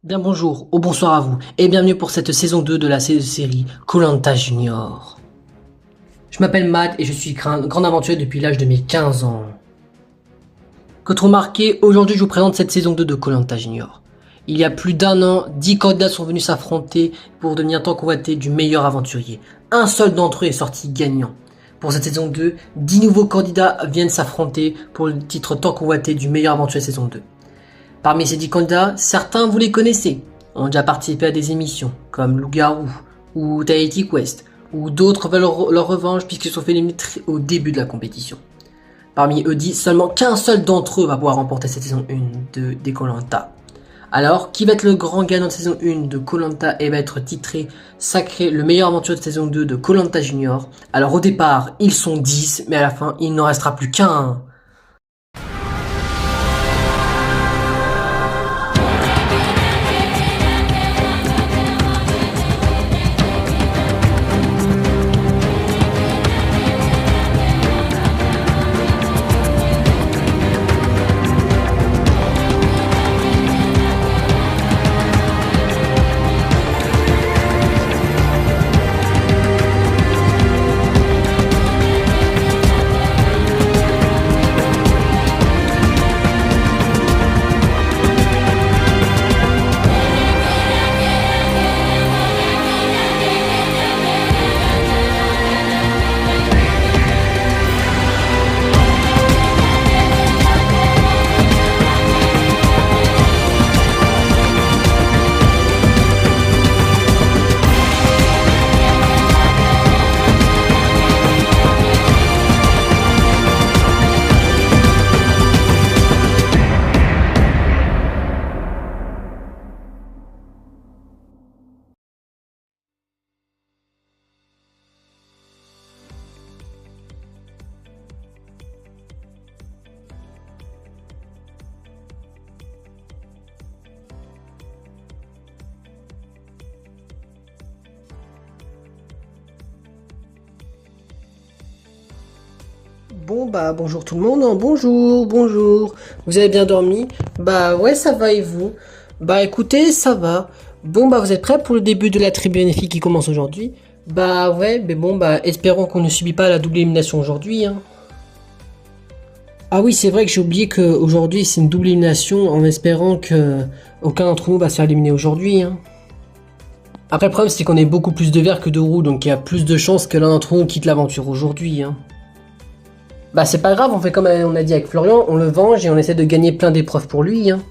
Bien bonjour ou bonsoir à vous et bienvenue pour cette saison 2 de la série koh Junior. Je m'appelle Matt et je suis grand aventurier depuis l'âge de mes 15 ans. Comme remarqué, aujourd'hui je vous présente cette saison 2 de koh Junior. Il y a plus d'un an, 10 candidats sont venus s'affronter pour devenir tant convoité du meilleur aventurier. Un seul d'entre eux est sorti gagnant. Pour cette saison 2, 10 nouveaux candidats viennent s'affronter pour le titre tant convoité du meilleur aventurier saison 2. Parmi ces 10 candidats, certains vous les connaissez, ont déjà participé à des émissions comme Loup-Garou ou Tahiti Quest, ou d'autres veulent leur revanche puisqu'ils sont fait éliminer au début de la compétition. Parmi eux 10, seulement qu'un seul d'entre eux va pouvoir remporter cette saison 1 des koh. Alors, qui va être le grand gagnant de saison 1 de koh et va être titré sacré le meilleur aventurier de saison 2 de koh Junior? Alors au départ, ils sont 10, mais à la fin, il n'en restera plus qu'un. Bon bah bonjour tout le monde, hein. Bonjour. Vous avez bien dormi? Bah ouais, ça va et vous? Bah écoutez, ça va. Bon bah vous êtes prêts pour le début de la tribu NFI qui commence aujourd'hui? Bah ouais, mais bon bah espérons qu'on ne subit pas la double élimination aujourd'hui, hein. Ah oui, c'est vrai que j'ai oublié qu'aujourd'hui c'est une double élimination en espérant que aucun d'entre nous va se faire éliminer aujourd'hui, hein. Après le problème c'est qu'on est beaucoup plus de verts que de roues, donc il y a plus de chances que l'un d'entre nous quitte l'aventure aujourd'hui, hein. Bah c'est pas grave, on fait comme on a dit avec Florian, on le venge et on essaie de gagner plein d'épreuves pour lui, hein.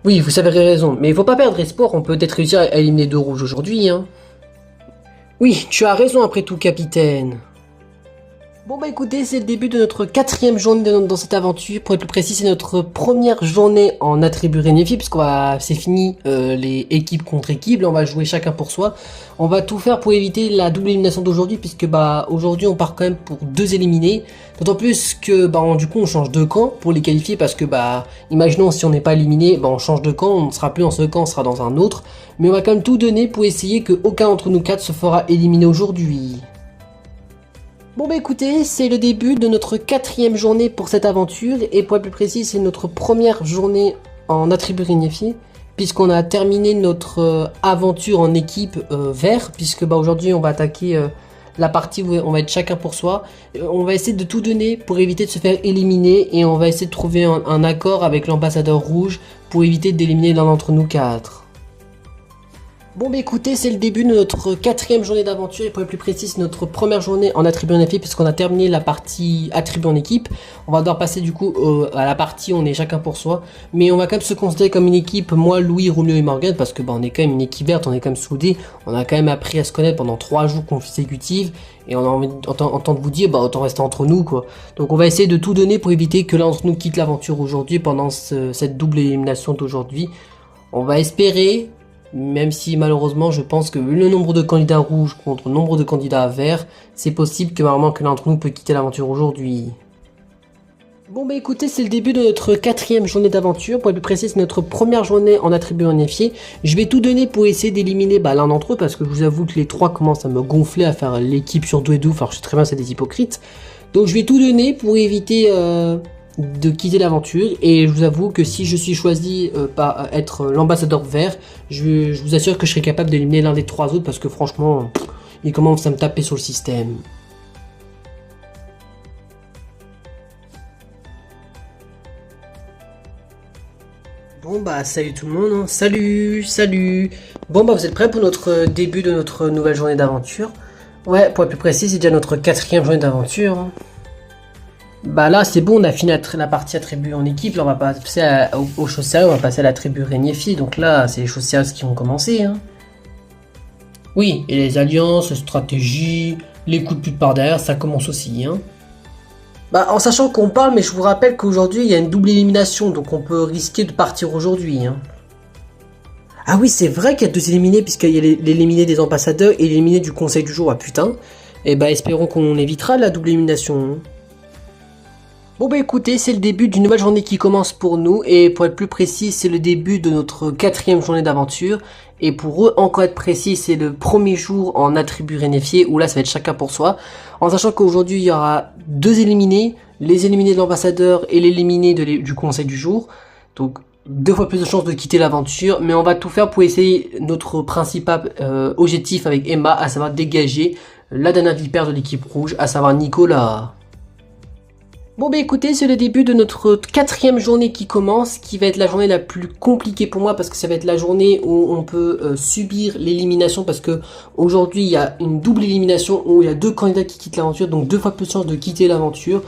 Oui, vous avez raison, mais il faut pas perdre espoir, on peut peut-être réussir à éliminer deux rouges aujourd'hui, hein. Oui, tu as raison après tout, capitaine. Bon bah écoutez, c'est le début de notre quatrième journée dans cette aventure. Pour être plus précis, c'est notre première journée en attribut réunifié, c'est fini les équipes contre équipes. Là, on va jouer chacun pour soi. On va tout faire pour éviter la double élimination d'aujourd'hui, puisque bah aujourd'hui on part quand même pour deux éliminés. D'autant plus que bah du coup on change de camp pour les qualifier, parce que bah imaginons si on n'est pas éliminé, bah on change de camp, on ne sera plus dans ce camp, on sera dans un autre. Mais on va quand même tout donner pour essayer que aucun d'entre nous quatre se fera éliminer aujourd'hui. Bon bah écoutez, c'est le début de notre quatrième journée pour cette aventure, et pour être plus précis, c'est notre première journée en attribut réunifié, puisqu'on a terminé notre aventure en équipe vert, puisque bah aujourd'hui on va attaquer la partie où on va être chacun pour soi. On va essayer de tout donner pour éviter de se faire éliminer, et on va essayer de trouver un accord avec l'ambassadeur rouge pour éviter d'éliminer l'un d'entre nous quatre. Bon bah écoutez, c'est le début de notre quatrième journée d'aventure, et pour être plus précis, c'est notre première journée en attribut en équipe, puisqu'on a terminé la partie attribut en équipe. On va devoir passer du coup à la partie où on est chacun pour soi, mais on va quand même se considérer comme une équipe, moi, Louis, Romeo et Morgan, parce que bah on est quand même une équipe verte, on est quand même soudés, on a quand même appris à se connaître pendant 3 jours consécutifs, et on a envie autant de vous dire, bah autant rester entre nous quoi. Donc on va essayer de tout donner pour éviter que l'un d'entre nous quitte l'aventure aujourd'hui pendant cette double élimination d'aujourd'hui. On va espérer. Même si malheureusement je pense que vu le nombre de candidats rouges contre le nombre de candidats verts, c'est possible que normalement que l'un d'entre nous peut quitter l'aventure aujourd'hui. Bon bah écoutez, c'est le début de notre quatrième journée d'aventure. Pour être plus précis, c'est notre première journée en attribut unifié. Je vais tout donner pour essayer d'éliminer l'un d'entre eux, parce que je vous avoue que les trois commencent à me gonfler, à faire l'équipe sur Douedou. Enfin je sais très bien c'est des hypocrites. Donc je vais tout donner pour éviter de quitter l'aventure. Et je vous avoue que si je suis choisi par être l'ambassadeur vert, je vous assure que je serai capable d'éliminer l'un des 3 autres parce que franchement, il commence à me taper sur le système. Bon bah salut tout le monde, hein. Salut. Bon bah vous êtes prêts pour notre début de notre nouvelle journée d'aventure? Ouais, pour être plus précis, c'est déjà notre 4e journée d'aventure, hein. Bah là c'est bon, on a fini la partie attribut en équipe, là on va passer aux choses sérieuses, on va passer à l'attribut Régnier-Fille, donc là c'est les choses sérieuses qui vont commencer, hein. Oui, et les alliances, stratégies, les coups de pute par derrière, ça commence aussi, hein. Bah, en sachant qu'on parle, mais je vous rappelle qu'aujourd'hui, il y a une double élimination, donc on peut risquer de partir aujourd'hui, hein. Ah oui, c'est vrai qu'il y a 2 éliminés, puisqu'il y a l'éliminé des ambassadeurs et l'éliminé du conseil du jour, ah putain. Et bah, espérons qu'on évitera la double élimination, hein. Bon bah écoutez, c'est le début d'une nouvelle journée qui commence pour nous, et pour être plus précis, c'est le début de notre 4e journée d'aventure, et pour eux, encore être précis, c'est le premier jour en attribut rénifié, où là ça va être chacun pour soi, en sachant qu'aujourd'hui il y aura 2 éliminés, les éliminés de l'ambassadeur et l'éliminé du conseil du jour, donc 2 fois plus de chances de quitter l'aventure, mais on va tout faire pour essayer notre principal objectif avec Emma, à savoir dégager la dernière vipère de l'équipe rouge, à savoir Nicolas. Bon bah écoutez, c'est le début de notre 4e journée qui commence, qui va être la journée la plus compliquée pour moi parce que ça va être la journée où on peut subir l'élimination parce que aujourd'hui il y a une double élimination où il y a 2 candidats qui quittent l'aventure, donc 2 fois plus de chances de quitter l'aventure.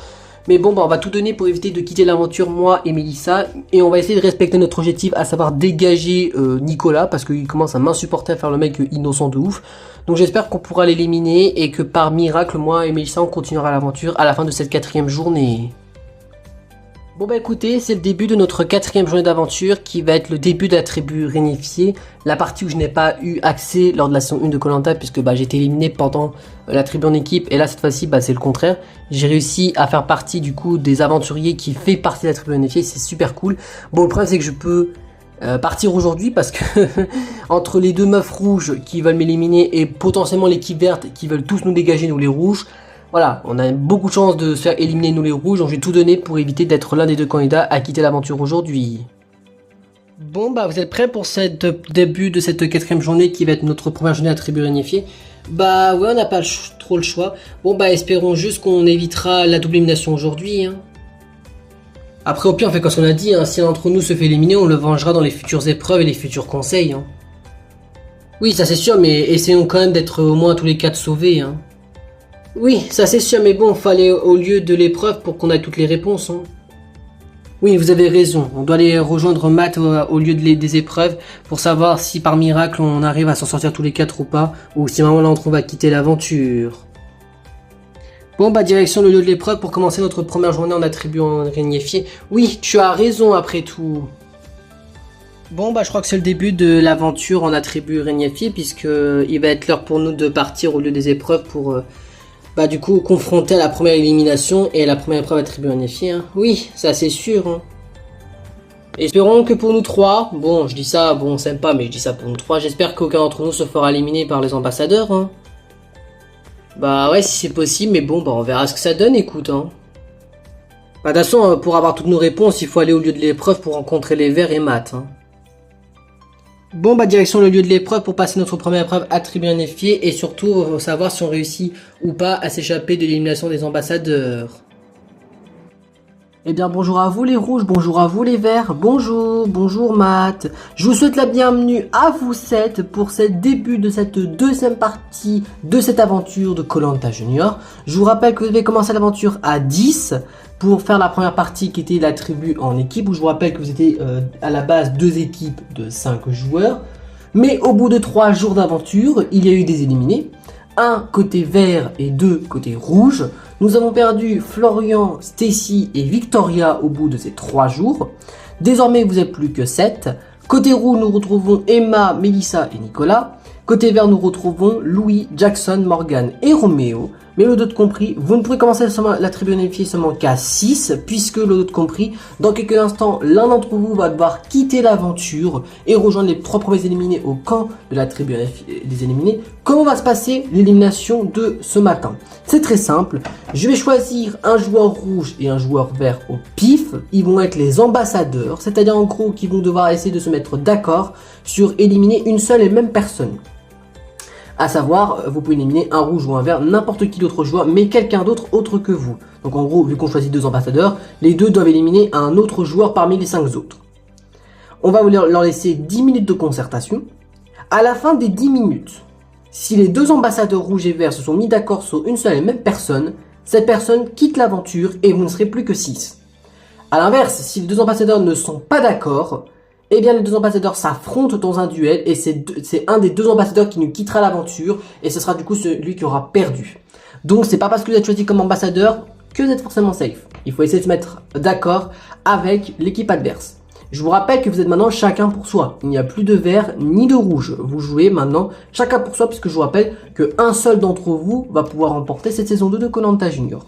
Mais bon bah on va tout donner pour éviter de quitter l'aventure, moi et Mélissa, et on va essayer de respecter notre objectif, à savoir dégager Nicolas parce qu'il commence à m'insupporter, à faire le mec innocent de ouf. Donc j'espère qu'on pourra l'éliminer et que par miracle, moi et Mélissa, on continuera l'aventure à la fin de cette 4e journée. Bon bah écoutez, c'est le début de notre 4e journée d'aventure qui va être le début de la tribu réunifiée, la partie où je n'ai pas eu accès lors de la saison 1 de Koh-Lanta puisque bah, j'ai été éliminé pendant la tribu en équipe et là cette fois-ci bah, c'est le contraire. J'ai réussi à faire partie du coup des aventuriers qui fait partie de la tribu réunifiée, c'est super cool. Bon le problème c'est que je peux partir aujourd'hui parce que entre les 2 meufs rouges qui veulent m'éliminer et potentiellement l'équipe verte qui veulent tous nous dégager, nous les rouges, voilà, on a beaucoup de chance de se faire éliminer nous les rouges, donc j'ai tout donné pour éviter d'être l'un des 2 candidats à quitter l'aventure aujourd'hui. Bon bah vous êtes prêts pour ce début de cette 4e journée qui va être notre première journée à tribu réunifiée? Bah ouais, on n'a pas trop le choix. Bon bah espérons juste qu'on évitera la double élimination aujourd'hui, hein. Après au pire on fait comme on a dit, hein, si l'un d'entre nous se fait éliminer, on le vengera dans les futures épreuves et les futurs conseils, hein. Oui ça c'est sûr, mais essayons quand même d'être au moins tous les 4 sauvés, hein. Oui, ça c'est sûr, mais bon, fallait au lieu de l'épreuve pour qu'on ait toutes les réponses, hein. Oui, vous avez raison, on doit aller rejoindre Matt au lieu des épreuves pour savoir si par miracle on arrive à s'en sortir tous les 4 ou pas, ou si vraiment là on trouve à quitter l'aventure. Bon bah direction le lieu de l'épreuve pour commencer notre première journée en attribut en réunifié. Oui, tu as raison après tout. Bon bah je crois que c'est le début de l'aventure en attribut réunifié puisque il va être l'heure pour nous de partir au lieu des épreuves pour bah du coup confronter à la première élimination et à la première épreuve attribut réunifié, hein. Oui, ça c'est sûr, hein. Espérons que pour nous 3, bon je dis ça, bon c'est pas mais je dis ça pour nous 3, j'espère qu'aucun d'entre nous se fera éliminer par les ambassadeurs, hein. Bah ouais si c'est possible, mais bon bah on verra ce que ça donne, écoute, hein. Bah de toute façon pour avoir toutes nos réponses il faut aller au lieu de l'épreuve pour rencontrer les verts et Matt, hein. Bon bah direction le lieu de l'épreuve pour passer notre première épreuve attribut réunifié et surtout savoir si on réussit ou pas à s'échapper de l'élimination des ambassadeurs. Eh bien bonjour à vous les rouges, bonjour à vous les verts, bonjour Matt. Je vous souhaite la bienvenue à vous 7 pour ce début de cette 2e partie de cette aventure de Koh-Lanta Junior. Je vous rappelle que vous devez commencer l'aventure à 10 pour faire la première partie qui était la tribu en équipe, où je vous rappelle que vous étiez à la base 2 équipes de 5 joueurs. Mais au bout de 3 jours d'aventure, il y a eu des éliminés. 1 côté vert et 2 côté rouge. Nous avons perdu Florian, Stacy et Victoria au bout de ces 3 jours. Désormais, vous n'êtes plus que 7. Côté rouge, nous retrouvons Emma, Mélissa et Nicolas. Côté vert, nous retrouvons Louis, Jackson, Morgan et Roméo. Mais le doute compris, vous ne pourrez commencer la tribu unifiée seulement qu'à 6, puisque le doute compris, dans quelques instants, l'un d'entre vous va devoir quitter l'aventure et rejoindre les 3 premiers éliminés au camp de la tribu des éliminés. Comment va se passer l'élimination de ce matin? C'est très simple, je vais choisir un joueur rouge et un joueur vert au pif. Ils vont être les ambassadeurs, c'est-à-dire en gros qu'ils vont devoir essayer de se mettre d'accord sur éliminer une seule et même personne. À savoir, vous pouvez éliminer un rouge ou un vert, n'importe qui d'autre joueur, mais quelqu'un d'autre autre que vous. Donc en gros, vu qu'on choisit 2 ambassadeurs, les 2 doivent éliminer un autre joueur parmi les 5 autres. On va leur laisser 10 minutes de concertation. À la fin des 10 minutes, si les 2 ambassadeurs rouges et verts se sont mis d'accord sur une seule et même personne, cette personne quitte l'aventure et vous ne serez plus que 6. A l'inverse, si les 2 ambassadeurs ne sont pas d'accord, eh bien les 2 ambassadeurs s'affrontent dans un duel et c'est un des 2 ambassadeurs qui nous quittera l'aventure et ce sera du coup celui qui aura perdu. Donc c'est pas parce que vous êtes choisi comme ambassadeur que vous êtes forcément safe. Il faut essayer de se mettre d'accord avec l'équipe adverse. Je vous rappelle que vous êtes maintenant chacun pour soi. Il n'y a plus de vert ni de rouge. Vous jouez maintenant chacun pour soi puisque je vous rappelle qu'un seul d'entre vous va pouvoir remporter cette saison 2 de Koh-Lanta Junior.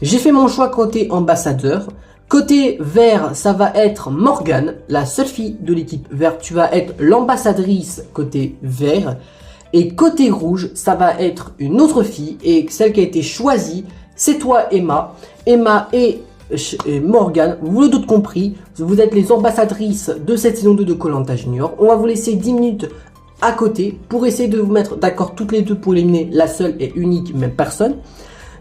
J'ai fait mon choix côté ambassadeur. Côté vert, ça va être Morgan, la seule fille de l'équipe verte. Tu vas être l'ambassadrice côté vert. Et côté rouge, ça va être une autre fille. Et celle qui a été choisie, c'est toi Emma. Emma et Morgan, vous le doute compris, vous êtes les ambassadrices de cette saison 2 de Koh-Lanta Junior. On va vous laisser 10 minutes à côté pour essayer de vous mettre d'accord toutes les deux pour éliminer la seule et unique même personne.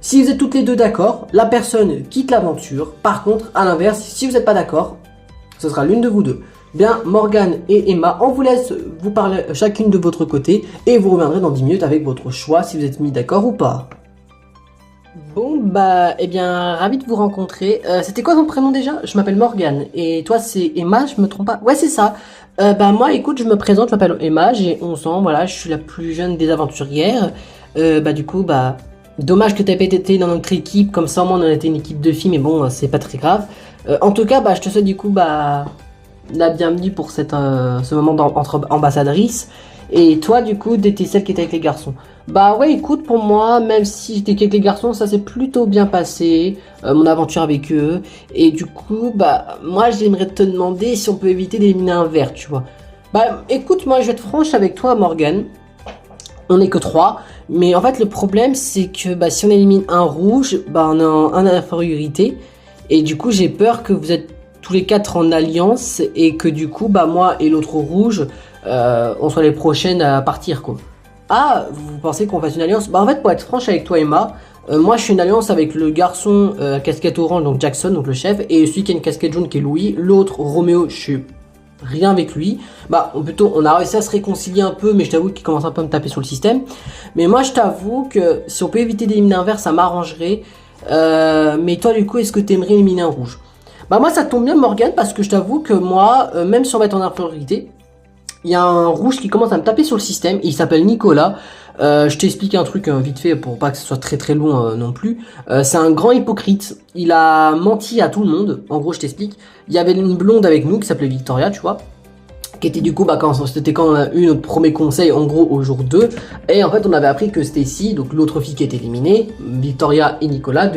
Si vous êtes toutes les deux d'accord, la personne quitte l'aventure. Par contre, à l'inverse, si vous n'êtes pas d'accord, ce sera l'une de vous deux. Bien, Morgan et Emma, on vous laisse vous parler chacune de votre côté et vous reviendrez dans 10 minutes avec votre choix si vous êtes mis d'accord ou pas. Bon bah, eh bien, ravi de vous rencontrer. C'était quoi ton prénom déjà? Je m'appelle Morgan et toi c'est Emma, je me trompe pas? Ouais c'est ça. Bah moi écoute, je me présente, je m'appelle Emma, j'ai 11 ans, voilà, je suis la plus jeune des aventurières. Bah du coup, bah... Dommage que tu n'aies pas été dans notre équipe, comme ça au moins on a été une équipe de filles, mais bon, c'est pas très grave. En tout cas, bah, je te souhaite du coup bah, la bienvenue pour ce moment entre ambassadrices. Et toi, du coup, t'étais celle qui était avec les garçons. Bah ouais, écoute, pour moi, même si j'étais avec les garçons, ça s'est plutôt bien passé, mon aventure avec eux. Et du coup, bah, moi, j'aimerais te demander si on peut éviter d'éliminer un vert, tu vois. Bah, écoute, moi, je vais être franche avec toi, Morgan. On n'est que 3, mais en fait le problème c'est que bah, si on élimine un rouge, bah, on a un infériorité et du coup j'ai peur que vous êtes tous les 4 en alliance et que du coup bah, moi et l'autre rouge on soit les prochaines à partir quoi. Ah, vous pensez qu'on fasse une alliance? Bah en fait pour être franche avec toi Emma, moi je suis une alliance avec le garçon casquette orange donc Jackson donc le chef et celui qui a une casquette jaune qui est Louis, l'autre Roméo je suis rien avec lui. Bah plutôt on a réussi à se réconcilier un peu mais je t'avoue qu'il commence un peu à me taper sur le système. Mais moi je t'avoue que si on peut éviter d'éliminer un vert ça m'arrangerait. Mais toi du coup est-ce que tu aimerais éliminer un rouge? Bah moi ça tombe bien Morgan parce que je t'avoue que moi même si on va être en infériorité, il y a un rouge qui commence à me taper sur le système, il s'appelle Nicolas. Je t'explique un truc vite fait pour pas que ce soit très long non plus. C'est un grand hypocrite, il a menti à tout le monde, en gros je t'explique. Il y avait une blonde avec nous qui s'appelait Victoria, tu vois, qui était du coup, bah, c'était quand on a eu notre premier conseil, en gros au jour 2. Et en fait on avait appris que Stacy, donc l'autre fille qui était éliminée, Victoria et Nicolas,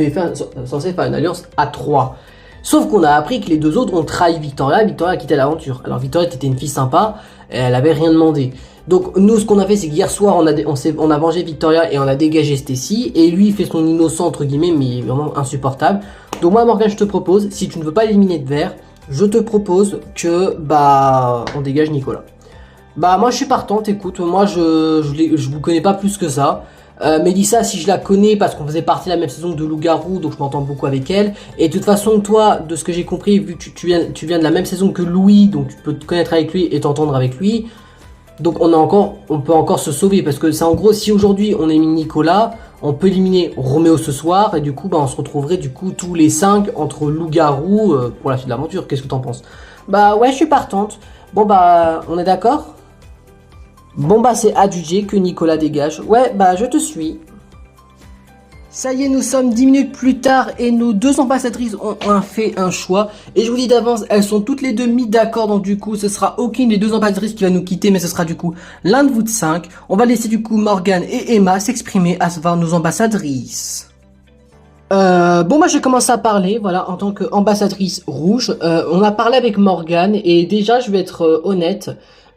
censés faire une alliance à 3. Sauf qu'on a appris que les 2 autres ont trahi Victoria et Victoria a quitté l'aventure. Alors Victoria était une fille sympa, elle avait rien demandé. Donc nous ce qu'on a fait c'est qu'hier soir on a vengé Victoria et on a dégagé Stacy. Et lui il fait son innocent entre guillemets mais vraiment insupportable. Donc moi Morgan je te propose, si tu ne veux pas éliminer de vert, je te propose que bah on dégage Nicolas. Bah moi je suis partante, écoute, moi je vous connais pas plus que ça. Mélissa, si je la connais parce qu'on faisait partie de la même saison de Loup-Garou, donc je m'entends beaucoup avec elle. Et de toute façon, toi, de ce que j'ai compris, vu que tu viens de la même saison que Louis, donc tu peux te connaître avec lui et t'entendre avec lui. Donc on peut encore se sauver parce que c'est en gros, si aujourd'hui on élimine Nicolas, on peut éliminer Roméo ce soir et du coup, bah, on se retrouverait du coup tous les 5 entre Loup-Garou pour la suite de l'aventure. Qu'est-ce que t'en penses? Bah ouais, je suis partante. Bon bah, on est d'accord? Bon bah c'est adjugé que Nicolas dégage. Ouais bah je te suis. Ça y est, nous sommes 10 minutes plus tard et nos deux ambassadrices ont fait un choix. Et je vous dis d'avance, elles sont toutes les deux mises d'accord, donc du coup, ce sera aucune des deux ambassadrices qui va nous quitter, mais ce sera du coup l'un de vous de 5. On va laisser du coup Morgane et Emma s'exprimer à savoir nos ambassadrices. Bon, moi je vais commencer à parler, voilà, en tant qu'ambassadrice rouge. On a parlé avec Morgane et déjà, je vais être honnête.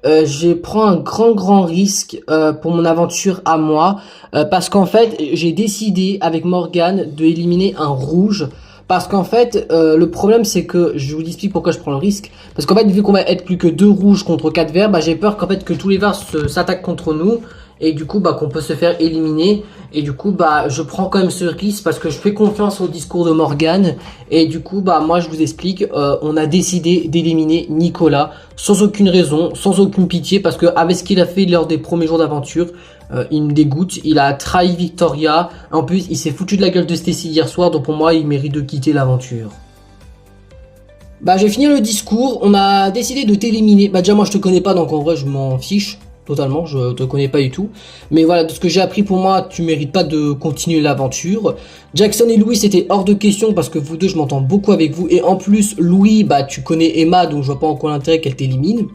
Je prends un grand risque pour mon aventure à moi parce qu'en fait j'ai décidé avec Morgane de éliminer un rouge parce qu'en fait le problème c'est que je vous explique pourquoi je prends le risque parce qu'en fait vu qu'on va être plus que 2 rouges contre 4 verts, bah j'ai peur qu'en fait que tous les verts s'attaquent contre nous et du coup bah qu'on peut se faire éliminer et du coup bah je prends quand même ce risque parce que je fais confiance au discours de Morgane et du coup bah moi je vous explique, on a décidé d'éliminer Nicolas sans aucune raison, sans aucune pitié parce que avec ce qu'il a fait lors des premiers jours d'aventure, il me dégoûte, il a trahi Victoria, en plus il s'est foutu de la gueule de Stacy hier soir, donc pour moi il mérite de quitter l'aventure. Bah j'ai fini le discours, on a décidé de t'éliminer, bah déjà moi je te connais pas donc en vrai je m'en fiche. Totalement, je te connais pas du tout. Mais voilà, de ce que j'ai appris pour moi, tu mérites pas de continuer l'aventure. Jackson et Louis, c'était hors de question parce que vous deux, je m'entends beaucoup avec vous. Et en plus, Louis, bah tu connais Emma, donc je vois pas en quoi l'intérêt qu'elle t'élimine.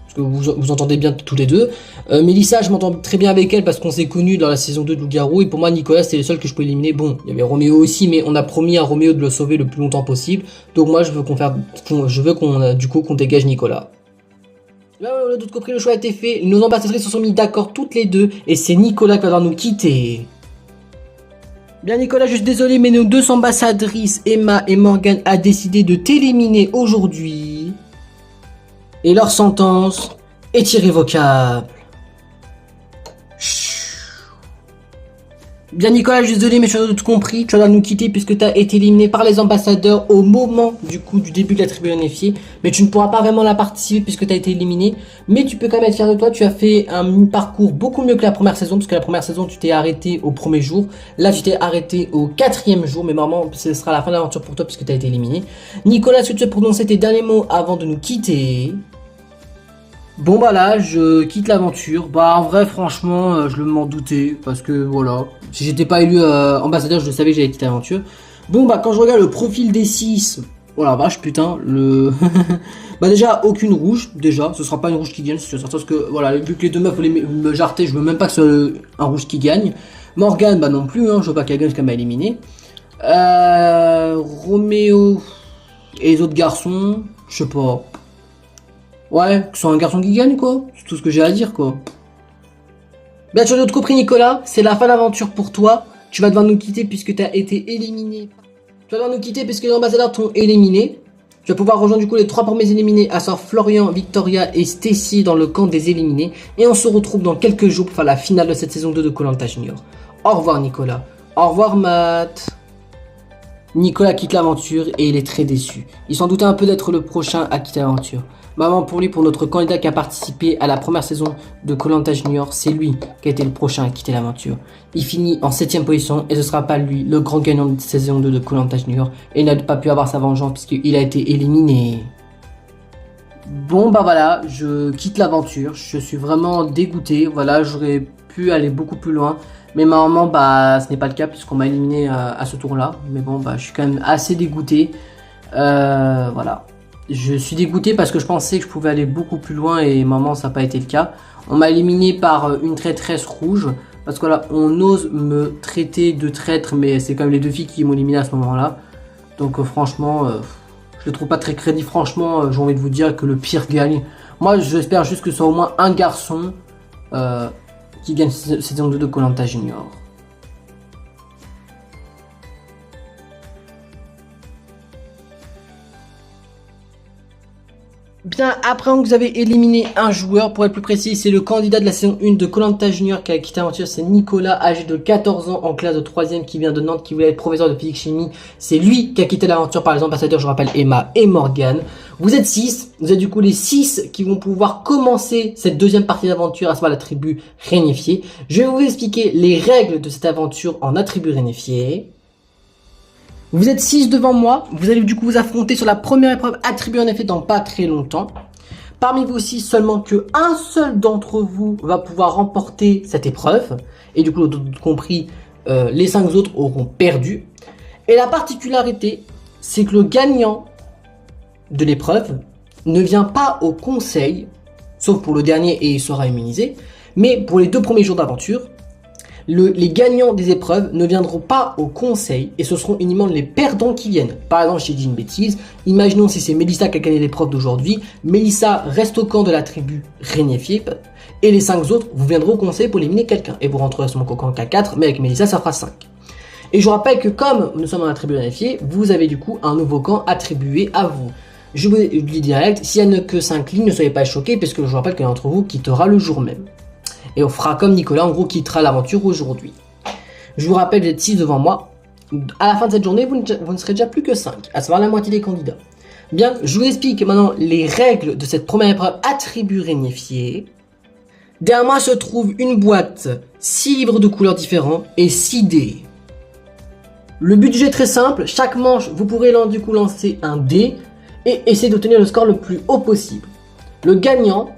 Parce que vous entendez bien tous les deux. Mélissa, je m'entends très bien avec elle parce qu'on s'est connus dans la saison 2 de Loup-Garou. Et pour moi, Nicolas, c'était le seul que je pouvais éliminer. Bon, il y avait Roméo aussi, mais on a promis à Roméo de le sauver le plus longtemps possible. Donc moi, je veux qu'on dégage Nicolas. Là, on a tout compris, le choix a été fait. Nos ambassadrices se sont mis d'accord toutes les deux. Et c'est Nicolas qui va devoir nous quitter. Bien Nicolas, je suis désolé, mais nos deux ambassadrices, Emma et Morgane, a décidé de t'éliminer aujourd'hui. Et leur sentence est irrévocable. Bien Nicolas, je suis désolé, mais tu as tout compris. Tu vas nous quitter puisque tu as été éliminé par les ambassadeurs au moment du début de la tribu unifiée. Mais tu ne pourras pas vraiment la participer puisque tu as été éliminé. Mais tu peux quand même être fier de toi. Tu as fait un parcours beaucoup mieux que la première saison. Parce que la première saison, tu t'es arrêté au premier jour. Là, tu t'es arrêté au 4e jour. Mais normalement, ce sera la fin de l'aventure pour toi puisque tu as été éliminé. Nicolas, est-ce que tu veux prononcer tes derniers mots avant de nous quitter? Bon bah là, je quitte l'aventure. Bah en vrai, franchement, je m'en doutais parce que voilà, si j'étais pas élu ambassadeur, je savais que j'allais quitter l'aventure. Bon bah quand je regarde le profil des 6, oh la vache putain, bah déjà aucune rouge, déjà, ce sera pas une rouge qui gagne, c'est sûr, parce que voilà, vu que les deux meufs voulaient me jarter, je veux même pas que ce soit un rouge qui gagne. Morgane, bah non plus, hein, je veux pas qu'elle gagne parce qu'elle m'a éliminé. Roméo et les autres garçons, je sais pas. Ouais, que ce soit un garçon qui gagne, quoi. C'est tout ce que j'ai à dire, quoi. Bien, tu as tout compris, Nicolas. C'est la fin de l'aventure pour toi. Tu vas devoir nous quitter puisque tu as été éliminé. Tu vas devoir nous quitter puisque les ambassadeurs t'ont éliminé. Tu vas pouvoir rejoindre du coup les 3 premiers éliminés, à savoir Florian, Victoria et Stacy dans le camp des éliminés. Et on se retrouve dans quelques jours pour faire la finale de cette saison 2 de Koh-Lanta Junior. Au revoir, Nicolas. Au revoir, Matt. Nicolas quitte l'aventure et il est très déçu. Il s'en doutait un peu d'être le prochain à quitter l'aventure. Maman, pour lui, pour notre candidat qui a participé à la première saison de Koh-Lanta Junior, c'est lui qui a été le prochain à quitter l'aventure. Il finit en 7ème position et ce sera pas lui le grand gagnant de saison 2 de Koh-Lanta Junior et il n'a pas pu avoir sa vengeance puisqu'il a été éliminé. Bon bah voilà, je quitte l'aventure, je suis vraiment dégoûté, voilà, j'aurais pu aller beaucoup plus loin. Mais normalement, bah, ce n'est pas le cas puisqu'on m'a éliminé à ce tour-là. Mais bon, bah, je suis quand même assez dégoûté. Voilà. Je suis dégoûté parce que je pensais que je pouvais aller beaucoup plus loin et normalement, ça n'a pas été le cas. On m'a éliminé par une traîtresse rouge. Parce que là, on ose me traiter de traître, mais c'est quand même les deux filles qui m'ont éliminé à ce moment-là. Donc franchement, je le trouve pas très crédible. Franchement, j'ai envie de vous dire que le pire gagne. Moi, j'espère juste que ce soit au moins un garçon qui gagne cette saison 2 de Koh-Lanta Junior. Bien, après que vous avez éliminé un joueur, pour être plus précis, c'est le candidat de la saison 1 de Koh-Lanta Junior qui a quitté l'aventure, c'est Nicolas, âgé de 14 ans, en classe de 3ème, qui vient de Nantes, qui voulait être professeur de physique-chimie. C'est lui qui a quitté l'aventure par les ambassadeurs, je rappelle, Emma et Morgane. Vous êtes 6, vous êtes du coup les 6 qui vont pouvoir commencer cette deuxième partie d'aventure, à savoir la tribu réunifiée. Je vais vous expliquer les règles de cette aventure en attribut réunifié. Vous êtes 6 devant moi, vous allez du coup vous affronter sur la première épreuve attribuée en effet dans pas très longtemps. Parmi vous 6, seulement qu'un seul d'entre vous va pouvoir remporter cette épreuve. Et du coup, compris, les 5 autres auront perdu. Et la particularité, c'est que le gagnant de l'épreuve ne vient pas au conseil, sauf pour le dernier et il sera immunisé, mais pour les 2 premiers jours d'aventure, les gagnants des épreuves ne viendront pas au conseil et ce seront uniquement les perdants qui viennent. Par exemple, j'ai dit une bêtise, imaginons si c'est Mélissa qui a gagné l'épreuve d'aujourd'hui, Mélissa reste au camp de la tribu Rénifié et les 5 autres, vous viendrez au conseil pour éliminer quelqu'un et vous rentrerez sur mon camp K4, mais avec Mélissa ça fera 5. Et je vous rappelle que comme nous sommes dans la tribu Rénifié, vous avez du coup un nouveau camp attribué à vous. Je vous le dis direct, s'il n'y a que 5 lignes, ne soyez pas choqués parce que je vous rappelle qu'un d'entre vous quittera le jour même. Et on fera comme Nicolas, en gros, quittera l'aventure aujourd'hui. Je vous rappelle, vous êtes 6 devant moi. À la fin de cette journée, vous ne serez déjà plus que 5, à savoir la moitié des candidats. Bien, je vous explique maintenant les règles de cette première épreuve attribut rénifié. Derrière moi se trouve une boîte, 6 livres de couleurs différents et 6 dés. Le but du jeu est très simple, chaque manche, vous pourrez du coup lancer un dé et essayer d'obtenir le score le plus haut possible. Le gagnant,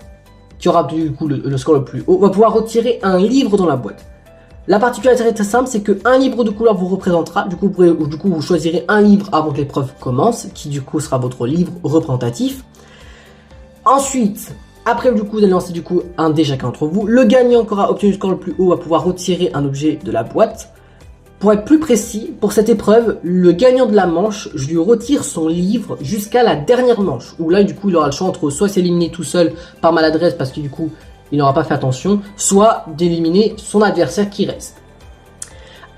qui aura du coup le score le plus haut, va pouvoir retirer un livre dans la boîte. La particularité très simple, c'est qu'un livre de couleur vous représentera. Du coup, vous choisirez un livre avant que l'épreuve commence, qui du coup sera votre livre représentatif. Ensuite, après du coup, vous allez lancer du coup un dé chacun d'entre vous. Le gagnant qui aura obtenu le score le plus haut va pouvoir retirer un objet de la boîte. Pour être plus précis, pour cette épreuve, le gagnant de la manche, je lui retire son livre jusqu'à la dernière manche. Où là, du coup, il aura le choix entre soit s'éliminer tout seul par maladresse parce que du coup, il n'aura pas fait attention, soit d'éliminer son adversaire qui reste.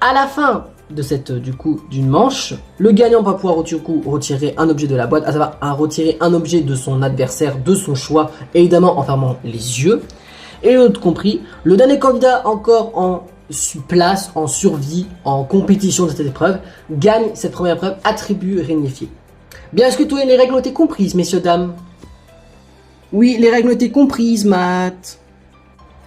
À la fin de cette, d'une manche, le gagnant va pouvoir retirer un objet de la boîte, à savoir retirer un objet de son adversaire, de son choix, évidemment en fermant les yeux. Et l'autre compris, le dernier candidat encore en place, en survie, en compétition de cette épreuve, gagne cette première épreuve attribut réunifié. Bien, est-ce que toutes les règles ont été comprises, messieurs, dames? Oui, les règles ont été comprises, Matt.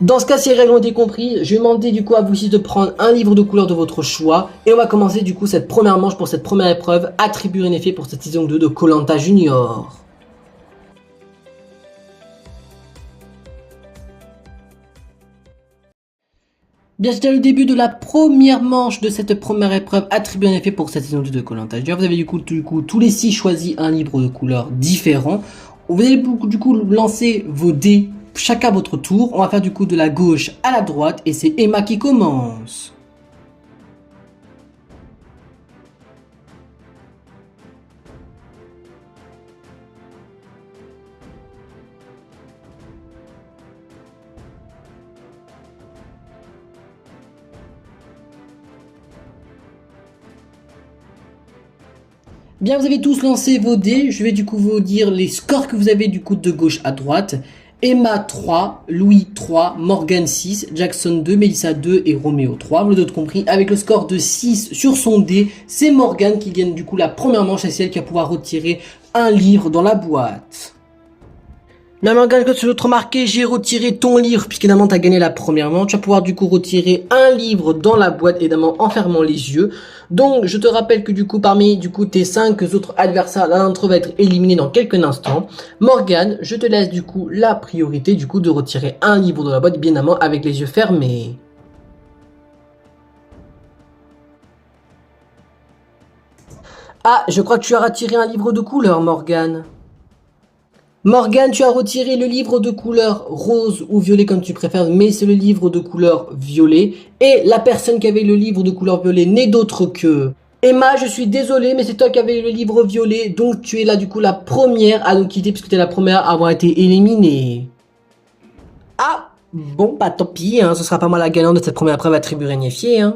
Dans ce cas, si les règles ont été comprises, je vais demander du coup à vous ici de prendre un livre de couleur de votre choix. Et on va commencer du coup cette première manche pour cette première épreuve, attribut réunifié pour cette saison 2 de koh Junior. Bien, c'était le début de la première manche de cette première épreuve attribuée en effet pour cette saison 2 de koh Junior. Vous avez du coup tous les 6 choisi un livre de couleur différent. Vous allez du coup lancer vos dés chacun à votre tour. On va faire du coup de la gauche à la droite et c'est Emma qui commence. Bien, vous avez tous lancé vos dés. Je vais du coup vous dire les scores que vous avez du coup de gauche à droite. Emma 3, Louis 3, Morgan 6, Jackson 2, Melissa 2 et Roméo 3. Vous l'avez compris, avec le score de 6 sur son dé, c'est Morgan qui gagne du coup la première manche et c'est elle qui va pouvoir retirer un livre dans la boîte. Non, Morgan, que tu veux te remarquer, j'ai retiré ton livre, puisqu'évidemment tu as gagné la première manche. Tu vas pouvoir du coup retirer un livre dans la boîte, évidemment en fermant les yeux. Donc je te rappelle que du coup parmi tes 5 autres adversaires, l'un d'entre eux va être éliminé dans quelques instants. Morgan, je te laisse du coup la priorité du coup de retirer un livre dans la boîte, bien évidemment avec les yeux fermés. Ah, je crois que tu as retiré un livre de couleur, Morgan. Morgane, tu as retiré le livre de couleur rose ou violet comme tu préfères, mais c'est le livre de couleur violet. Et la personne qui avait le livre de couleur violet n'est d'autre que... Emma, je suis désolé, mais c'est toi qui avais le livre violet, donc tu es là du coup la première à nous quitter puisque tu es la première à avoir été éliminée. Ah, bon, bah tant pis, hein, ce sera pas moi la gagnante de cette première épreuve attribut réunifié, hein.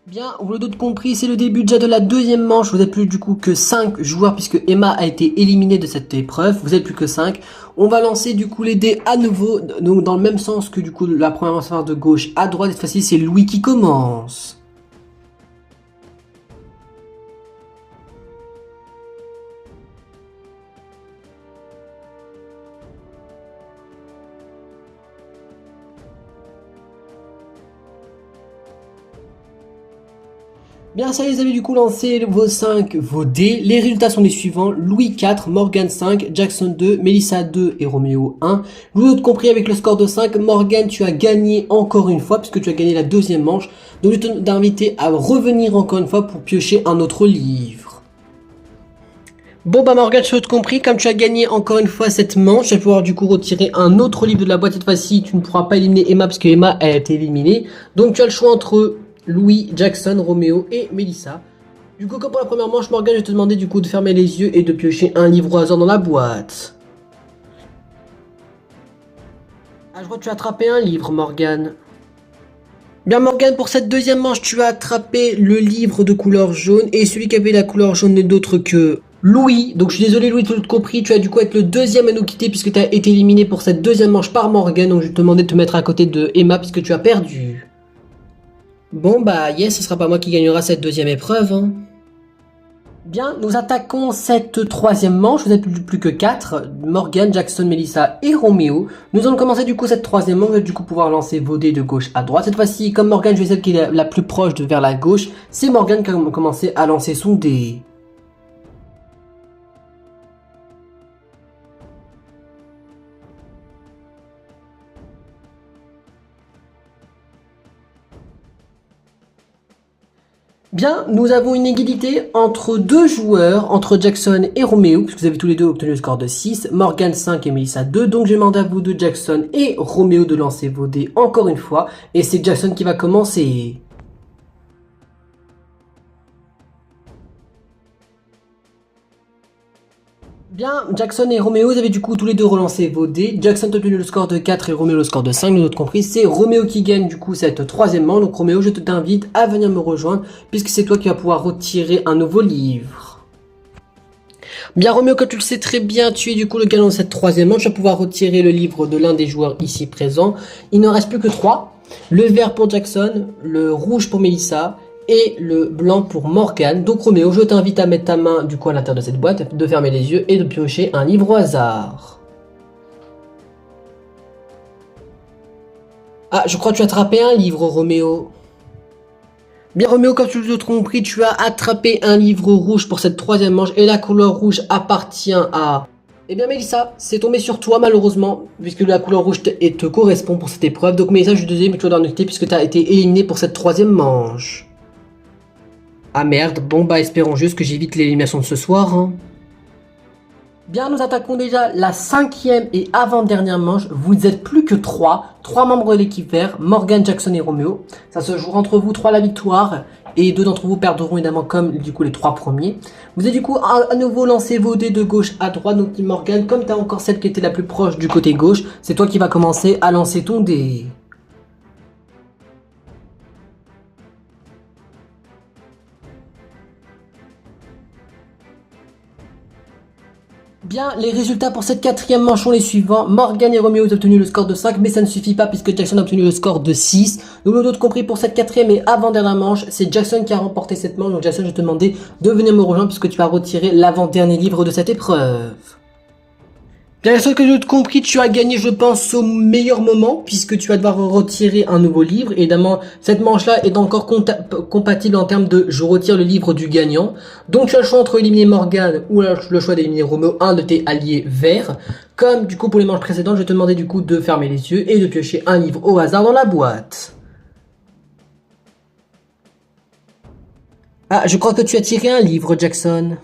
Bien, vous l'avez compris, c'est le début déjà de la deuxième manche. Vous n'êtes plus du coup que 5 joueurs puisque Emma a été éliminée de cette épreuve. Vous n'êtes plus que 5. On va lancer du coup les dés à nouveau, donc dans le même sens que du coup la première manche de gauche à droite. Cette fois-ci, c'est Louis qui commence. Bien, ça les amis, du coup, lancez vos dés. Les résultats sont les suivants. Louis 4, Morgan 5, Jackson 2, Melissa 2 et Roméo 1. Louis, autre compris avec le score de 5. Morgan, tu as gagné encore une fois puisque tu as gagné la deuxième manche. Donc, je t'invite à revenir encore une fois pour piocher un autre livre. Bon bah Morgan, je te compris, comme tu as gagné encore une fois cette manche, tu vas pouvoir du coup retirer un autre livre de la boîte. Cette fois-ci, tu ne pourras pas éliminer Emma parce que Emma elle a été éliminée. Donc tu as le choix entre Louis, Jackson, Roméo et Melissa. Du coup, comme pour la première manche, Morgan, je vais te demander du coup de fermer les yeux et de piocher un livre au hasard dans la boîte. Ah, je crois que tu as attrapé un livre, Morgan. Bien Morgan, pour cette deuxième manche, tu as attrapé le livre de couleur jaune et celui qui avait la couleur jaune n'est d'autre que Louis. Donc je suis désolé Louis, tout compris, tu as du coup être le deuxième à nous quitter puisque tu as été éliminé pour cette deuxième manche par Morgan. Donc je vais te demander de te mettre à côté de Emma puisque tu as perdu. Bon bah yes, ce sera pas moi qui gagnera cette deuxième épreuve. Hein. Bien, nous attaquons cette troisième manche, vous êtes plus que 4, Morgan, Jackson, Melissa et Roméo. Nous allons commencer du coup cette troisième manche, vous allez du coup pouvoir lancer vos dés de gauche à droite. Cette fois-ci, comme Morgan, je vais celle qui est la plus proche de vers la gauche, c'est Morgan qui a commencé à lancer son dé. Bien, nous avons une égalité entre deux joueurs, entre Jackson et Roméo, puisque vous avez tous les deux obtenu le score de 6, Morgan 5 et Melissa 2, donc je demande à vous deux, Jackson et Roméo, de lancer vos dés encore une fois, et c'est Jackson qui va commencer. Bien, Jackson et Roméo, vous avez du coup tous les deux relancé vos dés. Jackson a obtenu le score de 4 et Roméo le score de 5, nous autres compris. C'est Roméo qui gagne du coup cette troisième manche. Donc Roméo, je t'invite à venir me rejoindre puisque c'est toi qui vas pouvoir retirer un nouveau livre. Bien Roméo, comme tu le sais très bien, tu es du coup le gagnant de cette troisième manche. Tu vas pouvoir retirer le livre de l'un des joueurs ici présents. Il ne reste plus que 3. Le vert pour Jackson, le rouge pour Melissa et le blanc pour Morgan. Donc Roméo, je t'invite à mettre ta main du coup à l'intérieur de cette boîte, de fermer les yeux et de piocher un livre au hasard. Ah, je crois que tu as attrapé un livre, Roméo. Bien Roméo, comme tu l'as compris, tu as attrapé un livre rouge pour cette troisième manche et la couleur rouge appartient à... Eh bien Mélissa, c'est tombé sur toi malheureusement, puisque la couleur rouge te correspond pour cette épreuve. Donc Mélissa, je suis désolé, mais tu dois en quitter puisque tu as été éliminé pour cette troisième manche. Ah merde, bon bah espérons juste que j'évite l'élimination de ce soir. Hein. Bien, nous attaquons déjà la cinquième et avant-dernière manche. Vous êtes plus que 3 membres de l'équipe vert, Morgan, Jackson et Roméo. Ça se jouera entre vous 3 la victoire et 2 d'entre vous perdront évidemment comme du coup les 3 premiers. Vous avez du coup à nouveau lancé vos dés de gauche à droite. Donc Morgan, comme tu as encore celle qui était la plus proche du côté gauche, c'est toi qui vas commencer à lancer ton dé. Bien, les résultats pour cette quatrième manche sont les suivants. Morgan et Roméo ont obtenu le score de 5, mais ça ne suffit pas puisque Jackson a obtenu le score de 6. Donc l'autre compris pour cette quatrième et avant-dernière manche, c'est Jackson qui a remporté cette manche. Donc Jackson, je vais te demander de venir me rejoindre puisque tu vas retirer l'avant-dernier livre de cette épreuve. Bien sûr que j'ai compris, tu as gagné, je pense, au meilleur moment, puisque tu vas devoir retirer un nouveau livre. Évidemment, cette manche-là est encore compatible en termes de je retire le livre du gagnant. Donc, tu as le choix entre éliminer Morgan ou le choix d'éliminer Roméo, un de tes alliés verts. Comme, du coup, pour les manches précédentes, je vais te demander, du coup, de fermer les yeux et de piocher un livre au hasard dans la boîte. Ah, je crois que tu as tiré un livre, Jackson.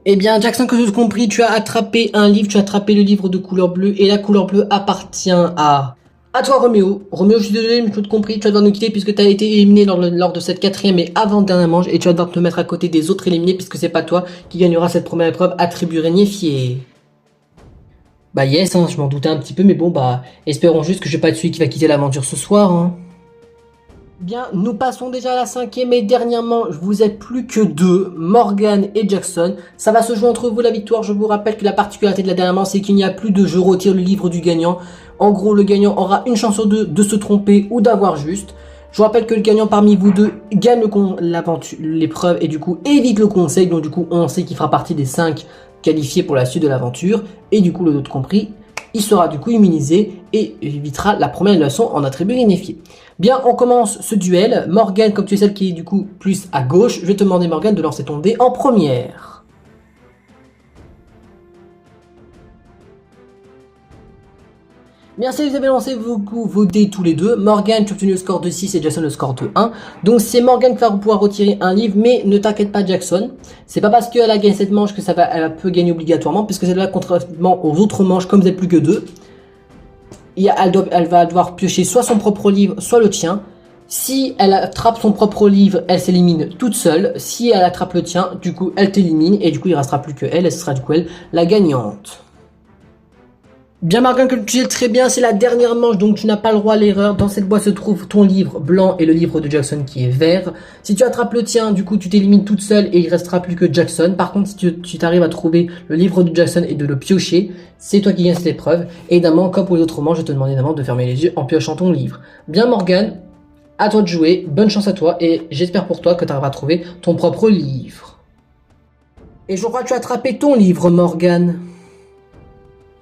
Eh bien, Jackson, que j'ai compris, tu as attrapé un livre, tu as attrapé le livre de couleur bleue, et la couleur bleue appartient à... À toi, Roméo. Roméo, je suis désolé, mais tu as compris, tu vas devoir nous quitter puisque tu as été éliminé lors de cette quatrième et avant-dernière manche, et tu vas devoir te mettre à côté des autres éliminés puisque c'est pas toi qui gagnera cette première épreuve, attribut régnifié. Bah yes, hein, je m'en doutais un petit peu, mais bon, bah, espérons juste que je vais pas être celui qui va quitter l'aventure ce soir, hein. Bien, nous passons déjà à la cinquième et dernière manche. Vous êtes plus que 2, Morgan et Jackson. Ça va se jouer entre vous la victoire. Je vous rappelle que la particularité de la dernière manche, c'est qu'il n'y a plus de je retire le livre du gagnant. En gros, le gagnant aura une chance sur 2 de se tromper ou d'avoir juste. Je vous rappelle que le gagnant parmi vous deux gagne l'épreuve et du coup évite le conseil. Donc du coup, on sait qu'il fera partie des 5 qualifiés pour la suite de l'aventure. Et du coup, le d'autre compris, il sera du coup immunisé et évitera la première leçon en attribut réunifié. Bien, on commence ce duel. Morgane, comme tu es celle qui est du coup plus à gauche, je vais te demander Morgane de lancer ton dé en première. Bien, si vous avez lancé vos dés tous les deux, Morgane, tu as obtenu le score de 6 et Jackson le score de 1. Donc c'est Morgane qui va pouvoir retirer un livre, mais ne t'inquiète pas Jackson. C'est pas parce qu'elle a gagné cette manche que elle peut gagner obligatoirement, puisque c'est là contrairement aux autres manches, comme vous êtes plus que deux. Elle va devoir piocher soit son propre livre, soit le tien. Si elle attrape son propre livre, elle s'élimine toute seule. Si elle attrape le tien, du coup elle t'élimine, et du coup il restera plus que elle, et ce sera du coup elle la gagnante. Bien Morgane, comme tu sais très bien, c'est la dernière manche, donc tu n'as pas le droit à l'erreur. Dans cette boîte se trouve ton livre blanc et le livre de Jackson qui est vert. Si tu attrapes le tien, du coup tu t'élimines toute seule et il restera plus que Jackson. Par contre, si tu t'arrives à trouver le livre de Jackson et de le piocher, c'est toi qui gagnes cette épreuve. Et évidemment, comme pour les autres manches, je te demande évidemment de fermer les yeux en piochant ton livre. Bien Morgane, à toi de jouer, bonne chance à toi et j'espère pour toi que tu arriveras à trouver ton propre livre. Et je crois que tu as attrapé ton livre, Morgane.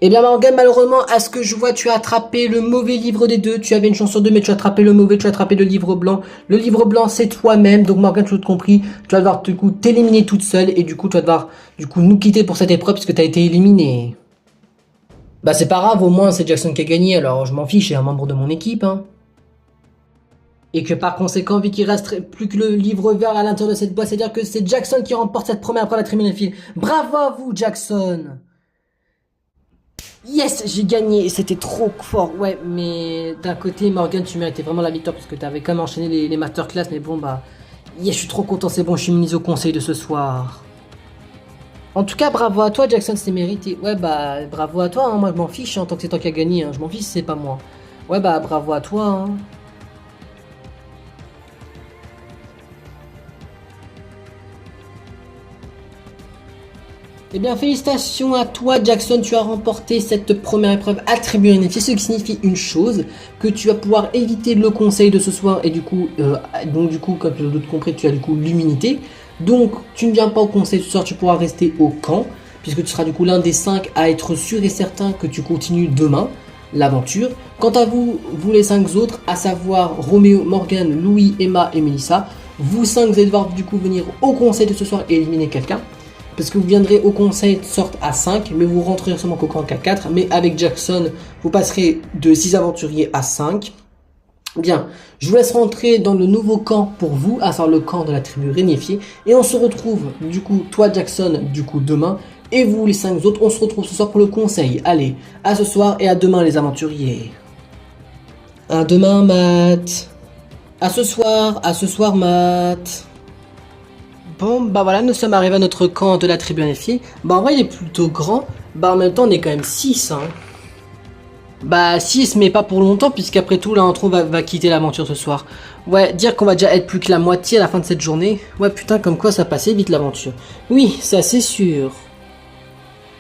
Eh bien Morgane, malheureusement, à ce que je vois, tu as attrapé le mauvais livre des deux. Tu avais une chance sur deux, mais tu as attrapé le mauvais, tu as attrapé le livre blanc. Le livre blanc, c'est toi-même. Donc Morgane, tu as tout compris. Tu vas devoir du coup t'éliminer toute seule et du coup, tu vas devoir du coup nous quitter pour cette épreuve puisque tu as été éliminée. Bah c'est pas grave, au moins c'est Jackson qui a gagné, alors je m'en fiche, c'est un membre de mon équipe. Hein. Et que par conséquent, vu qu'il reste plus que le livre vert à l'intérieur de cette boîte, c'est-à-dire que c'est Jackson qui remporte cette première épreuve à la tribune file. Bravo à vous, Jackson! Yes, j'ai gagné, c'était trop fort, ouais, mais d'un côté, Morgane, tu méritais vraiment la victoire parce que t'avais quand même enchaîné les masterclass, mais bon, bah, yes, je suis trop content, c'est bon, je suis mis au conseil de ce soir. En tout cas, bravo à toi, Jackson, c'est mérité. Ouais, bah, bravo à toi, hein, moi je m'en fiche, en tant que c'est toi qui as gagné, hein, je m'en fiche si c'est pas moi. Ouais, bah, bravo à toi, hein. Eh bien, félicitations à toi, Jackson. Tu as remporté cette première épreuve attribuée réunifiée, ce qui signifie une chose, que tu vas pouvoir éviter le conseil de ce soir et du coup, comme tu l'as compris, tu as du coup l'immunité. Donc, tu ne viens pas au conseil ce soir, tu pourras rester au camp, puisque tu seras du coup l'un des 5 à être sûr et certain que tu continues demain l'aventure. Quant à vous, vous les 5 autres, à savoir Roméo, Morgane, Louis, Emma et Melissa, vous 5, vous allez devoir du coup venir au conseil de ce soir et éliminer quelqu'un. Parce que vous viendrez au conseil de sorte à 5, mais vous rentrerez seulement qu'au camp qu'à 4. Mais avec Jackson, vous passerez de 6 aventuriers à 5. Bien, je vous laisse rentrer dans le nouveau camp pour vous, à savoir le camp de la tribu réunifiée. Et on se retrouve, du coup, toi Jackson, du coup demain. Et vous les 5 autres, on se retrouve ce soir pour le conseil. Allez, à ce soir et à demain les aventuriers. À demain, Matt. À ce soir, Matt. Bon, bah voilà, nous sommes arrivés à notre camp de la tribu réunifiée. Bah en vrai, il est plutôt grand. Bah en même temps, on est quand même 6, hein. Bah 6, mais pas pour longtemps, puisqu'après tout, l'un d'entre nous va quitter l'aventure ce soir. Ouais, dire qu'on va déjà être plus que la moitié à la fin de cette journée. Ouais, putain, comme quoi ça passait vite l'aventure. Oui, ça c'est sûr.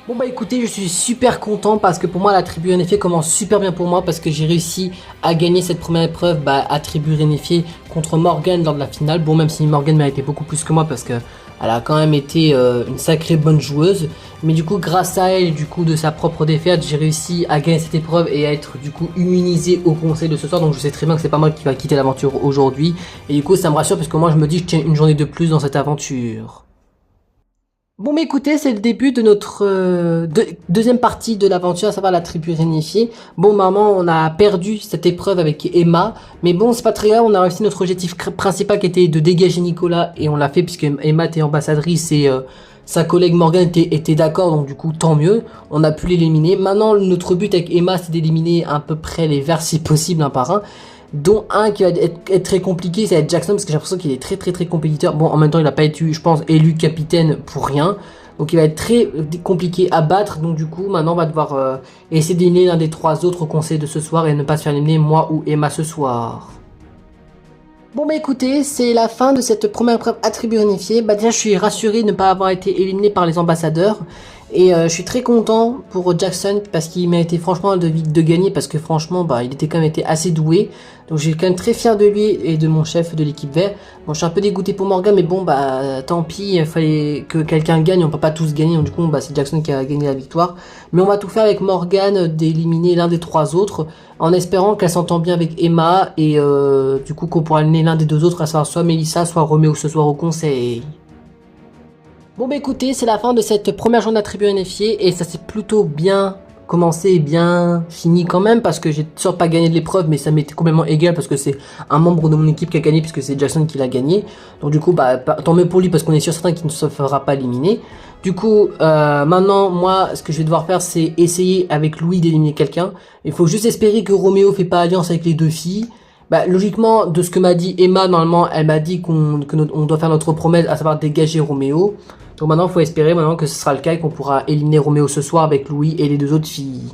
Bon bah écoutez, je suis super content parce que pour moi la tribu réunifiée commence super bien pour moi parce que j'ai réussi à gagner cette première épreuve à tribu réunifiée contre Morgane lors de la finale. Bon, même si Morgane méritait beaucoup plus que moi parce que elle a quand même été une sacrée bonne joueuse. Mais du coup, grâce à elle, du coup de sa propre défaite, j'ai réussi à gagner cette épreuve et à être du coup immunisé au conseil de ce soir. Donc je sais très bien que c'est pas moi qui va quitter l'aventure aujourd'hui. Et du coup ça me rassure parce que moi je me dis que je tiens une journée de plus dans cette aventure. Bon, mais écoutez, c'est le début de notre deuxième partie de l'aventure, à savoir la tribu réunifiée. Bon, maman, on a perdu cette épreuve avec Emma, mais bon, c'est pas très grave, on a réussi notre objectif principal qui était de dégager Nicolas, et on l'a fait puisque Emma était ambassadrice et sa collègue Morgane était d'accord, donc du coup, tant mieux, on a pu l'éliminer. Maintenant, notre but avec Emma, c'est d'éliminer à peu près les vers si possible, un par un. Dont un qui va être très compliqué, ça va être Jackson, parce que j'ai l'impression qu'il est très compétiteur. Bon, en même temps, il n'a pas été, je pense, élu capitaine pour rien. Donc il va être très compliqué à battre. Donc du coup, maintenant, on va devoir essayer d'éliminer l'un des 3 autres conseils de ce soir et ne pas se faire éliminer moi ou Emma ce soir. Bon bah écoutez, c'est la fin de cette première épreuve attribuée réunifiée. Bah déjà, je suis rassuré de ne pas avoir été éliminé par les ambassadeurs. Et je suis très content pour Jackson parce qu'il méritait franchement de gagner parce que franchement bah il était quand même été assez doué. Donc j'ai quand même très fier de lui et de mon chef de l'équipe vert. Bon je suis un peu dégoûté pour Morgan mais bon bah tant pis, il fallait que quelqu'un gagne, on peut pas tous gagner donc du coup bah c'est Jackson qui a gagné la victoire. Mais on va tout faire avec Morgan d'éliminer l'un des trois autres en espérant qu'elle s'entend bien avec Emma et du coup qu'on pourra éliminer l'un des deux autres, à savoir soit Melissa soit Roméo ce soir au conseil. Bon bah écoutez, c'est la fin de cette première journée d'attributs unifiés et ça s'est plutôt bien commencé et bien fini quand même parce que j'ai sûr pas gagné de l'épreuve mais ça m'était complètement égal parce que c'est un membre de mon équipe qui a gagné puisque c'est Jackson qui l'a gagné. Donc du coup bah tant mieux pour lui parce qu'on est sûr certain qu'il ne se fera pas éliminer. Du coup maintenant moi ce que je vais devoir faire c'est essayer avec Louis d'éliminer quelqu'un. Il faut juste espérer que Roméo fait pas alliance avec les deux filles. Bah, logiquement, de ce que m'a dit Emma, normalement, elle m'a dit qu'on doit faire notre promesse, à savoir dégager Roméo. Donc maintenant, il faut espérer maintenant que ce sera le cas et qu'on pourra éliminer Roméo ce soir avec Louis et les deux autres filles.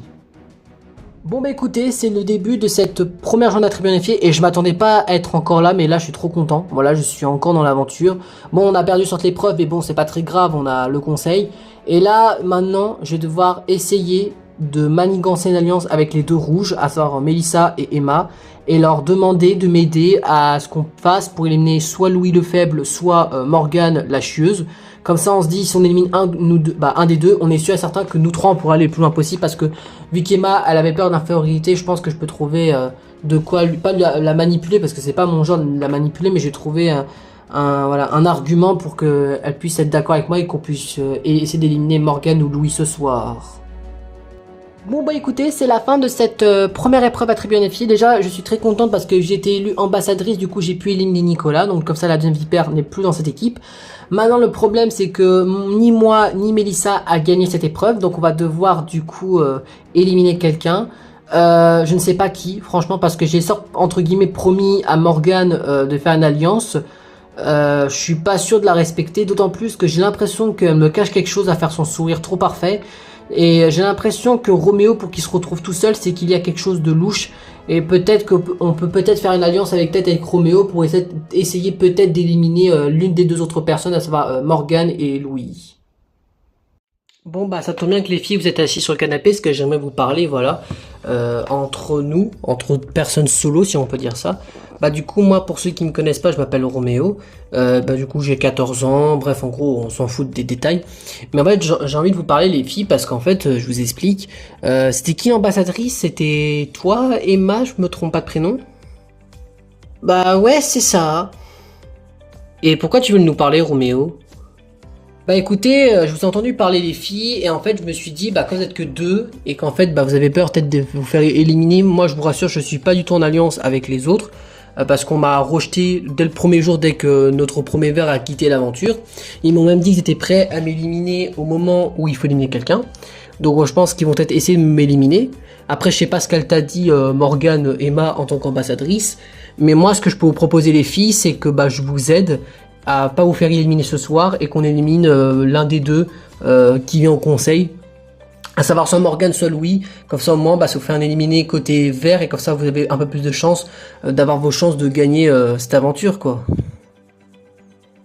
Bon bah écoutez, c'est le début de cette première journée d'attributs unifiés et je m'attendais pas à être encore là mais là je suis trop content. Voilà, je suis encore dans l'aventure. Bon, on a perdu sur l'épreuve mais bon, c'est pas très grave, on a le conseil. Et là, maintenant, je vais devoir essayer de manigancer une alliance avec les deux rouges, à savoir Melissa et Emma, et leur demander de m'aider à ce qu'on fasse pour éliminer soit Louis le faible, soit Morgane la chieuse. Comme ça, on se dit, si on élimine un des deux, on est sûr et certain que nous trois, on pourra aller le plus loin possible. Parce que vu qu'Emma, elle avait peur d'infériorité, je pense que je peux trouver de quoi, pas la manipuler, parce que c'est pas mon genre de la manipuler, mais j'ai trouvé voilà, un argument pour qu'elle puisse être d'accord avec moi et qu'on puisse essayer d'éliminer Morgane ou Louis ce soir. Bon bah écoutez, c'est la fin de cette première épreuve attribuée unifiée. Déjà, je suis très contente parce que j'ai été élue ambassadrice, du coup j'ai pu éliminer Nicolas, donc comme ça la deuxième vipère n'est plus dans cette équipe. Maintenant le problème c'est que ni moi ni Melissa a gagné cette épreuve, donc on va devoir du coup éliminer quelqu'un. Je ne sais pas qui, franchement, parce que j'ai entre guillemets promis à Morgane de faire une alliance. Je suis pas sûr de la respecter, d'autant plus que j'ai l'impression qu'elle me cache quelque chose à faire son sourire trop parfait. Et j'ai l'impression que Roméo, pour qu'il se retrouve tout seul, c'est qu'il y a quelque chose de louche. Et peut-être qu'on peut peut-être faire une alliance avec Roméo pour essayer peut-être d'éliminer l'une des deux autres personnes, à savoir Morgane et Louis. Bon bah ça tombe bien que les filles vous êtes assis sur le canapé, parce que j'aimerais vous parler, voilà, entre nous, entre personnes solo si on peut dire ça. Bah du coup moi pour ceux qui me connaissent pas je m'appelle Roméo, bah du coup j'ai 14 ans, bref en gros on s'en fout des détails. Mais en fait j'ai envie de vous parler les filles parce qu'en fait je vous explique, c'était qui l'ambassadrice? C'était toi Emma, je me trompe pas de prénom? Bah ouais c'est ça. Et pourquoi tu veux nous parler Roméo? Bah écoutez, je vous ai entendu parler des filles et en fait je me suis dit bah quand vous êtes que deux et qu'en fait bah vous avez peur peut-être de vous faire éliminer, moi je vous rassure je suis pas du tout en alliance avec les autres parce qu'on m'a rejeté dès le premier jour dès que notre premier verre a quitté l'aventure. Ils m'ont même dit qu'ils étaient prêts à m'éliminer au moment où il faut éliminer quelqu'un. Donc je pense qu'ils vont peut-être essayer de m'éliminer. Après je sais pas ce qu'elle t'a dit Morgane, Emma en tant qu'ambassadrice, mais moi ce que je peux vous proposer les filles c'est que bah je vous aide à pas vous faire éliminer ce soir et qu'on élimine l'un des deux qui vient au conseil, à savoir soit Morgane soit Louis. Comme ça au moins bah, ça vous fait un éliminé côté vert et comme ça vous avez un peu plus de chance d'avoir vos chances de gagner cette aventure quoi.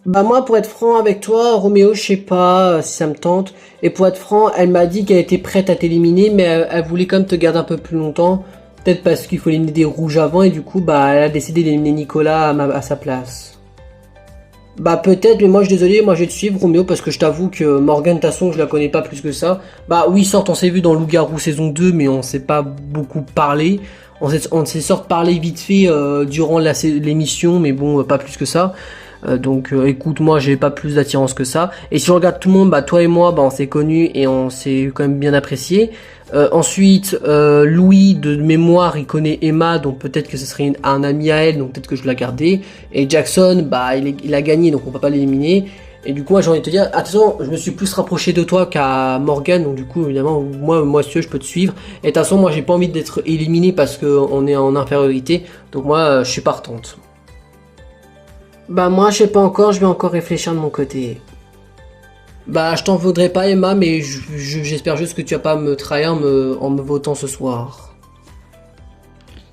Bah moi pour être franc avec toi Roméo je sais pas si ça me tente, et pour être franc elle m'a dit qu'elle était prête à t'éliminer mais elle voulait quand même te garder un peu plus longtemps, peut-être parce qu'il faut éliminer des rouges avant et du coup bah elle a décidé d'éliminer Nicolas à sa place. Bah peut-être, mais moi je suis désolé, moi je vais te suivre Roméo parce que je t'avoue que Morgane de toute façon je la connais pas plus que ça. Bah oui certes on s'est vu dans Loup-Garou saison 2 mais on s'est pas beaucoup parlé. On s'est sorti parler vite fait durant l'émission mais bon pas plus que ça. Donc écoute moi j'ai pas plus d'attirance que ça. Et si je regarde tout le monde, bah toi et moi bah on s'est connus et on s'est quand même bien apprécié. Ensuite, Louis, de mémoire, il connaît Emma, donc peut-être que ce serait un ami à elle, donc peut-être que je la gardais. Et Jackson, bah, il a gagné, donc on peut pas l'éliminer. Et du coup, moi, j'ai envie de te dire, attention, je me suis plus rapproché de toi qu'à Morgane, donc du coup, évidemment, moi, si tu veux, je peux te suivre. Et de toute façon, moi, j'ai pas envie d'être éliminé parce qu'on est en infériorité, donc moi, je suis partante. Bah, moi, je sais pas encore, je vais encore réfléchir de mon côté. Bah, je t'en voudrais pas, Emma, mais j'espère juste que tu vas pas me trahir en me votant ce soir.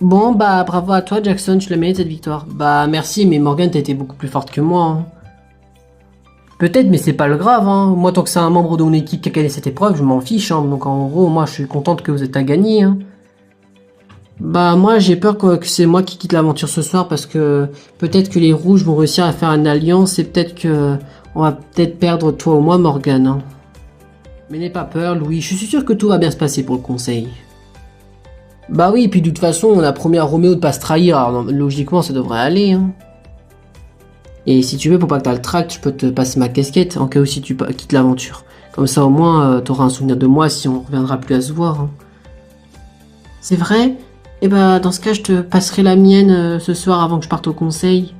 Bon, bah, bravo à toi, Jackson, je le mérite cette victoire. Bah, merci, mais Morgane, t'as été beaucoup plus forte que moi. Hein. Peut-être, mais c'est pas le grave, hein. Moi, tant que c'est un membre de mon équipe qui a gagné cette épreuve, je m'en fiche, hein. Donc en gros, moi, je suis contente que vous êtes à gagner, hein. Bah moi j'ai peur que c'est moi qui quitte l'aventure ce soir parce que peut-être que les rouges vont réussir à faire une alliance et peut-être que on va peut-être perdre toi ou moi Morgane, hein. Mais n'aie pas peur Louis, je suis sûr que tout va bien se passer pour le conseil. Bah oui, et puis de toute façon on a promis à Roméo de pas se trahir, alors logiquement ça devrait aller, hein. Et si tu veux, pour pas que t'as le tract, je peux te passer ma casquette en cas où si tu quittes l'aventure. Comme ça au moins t'auras un souvenir de moi si on reviendra plus à se voir, hein. C'est vrai? Eh ben, dans ce cas, je te passerai la mienne ce soir avant que je parte au conseil.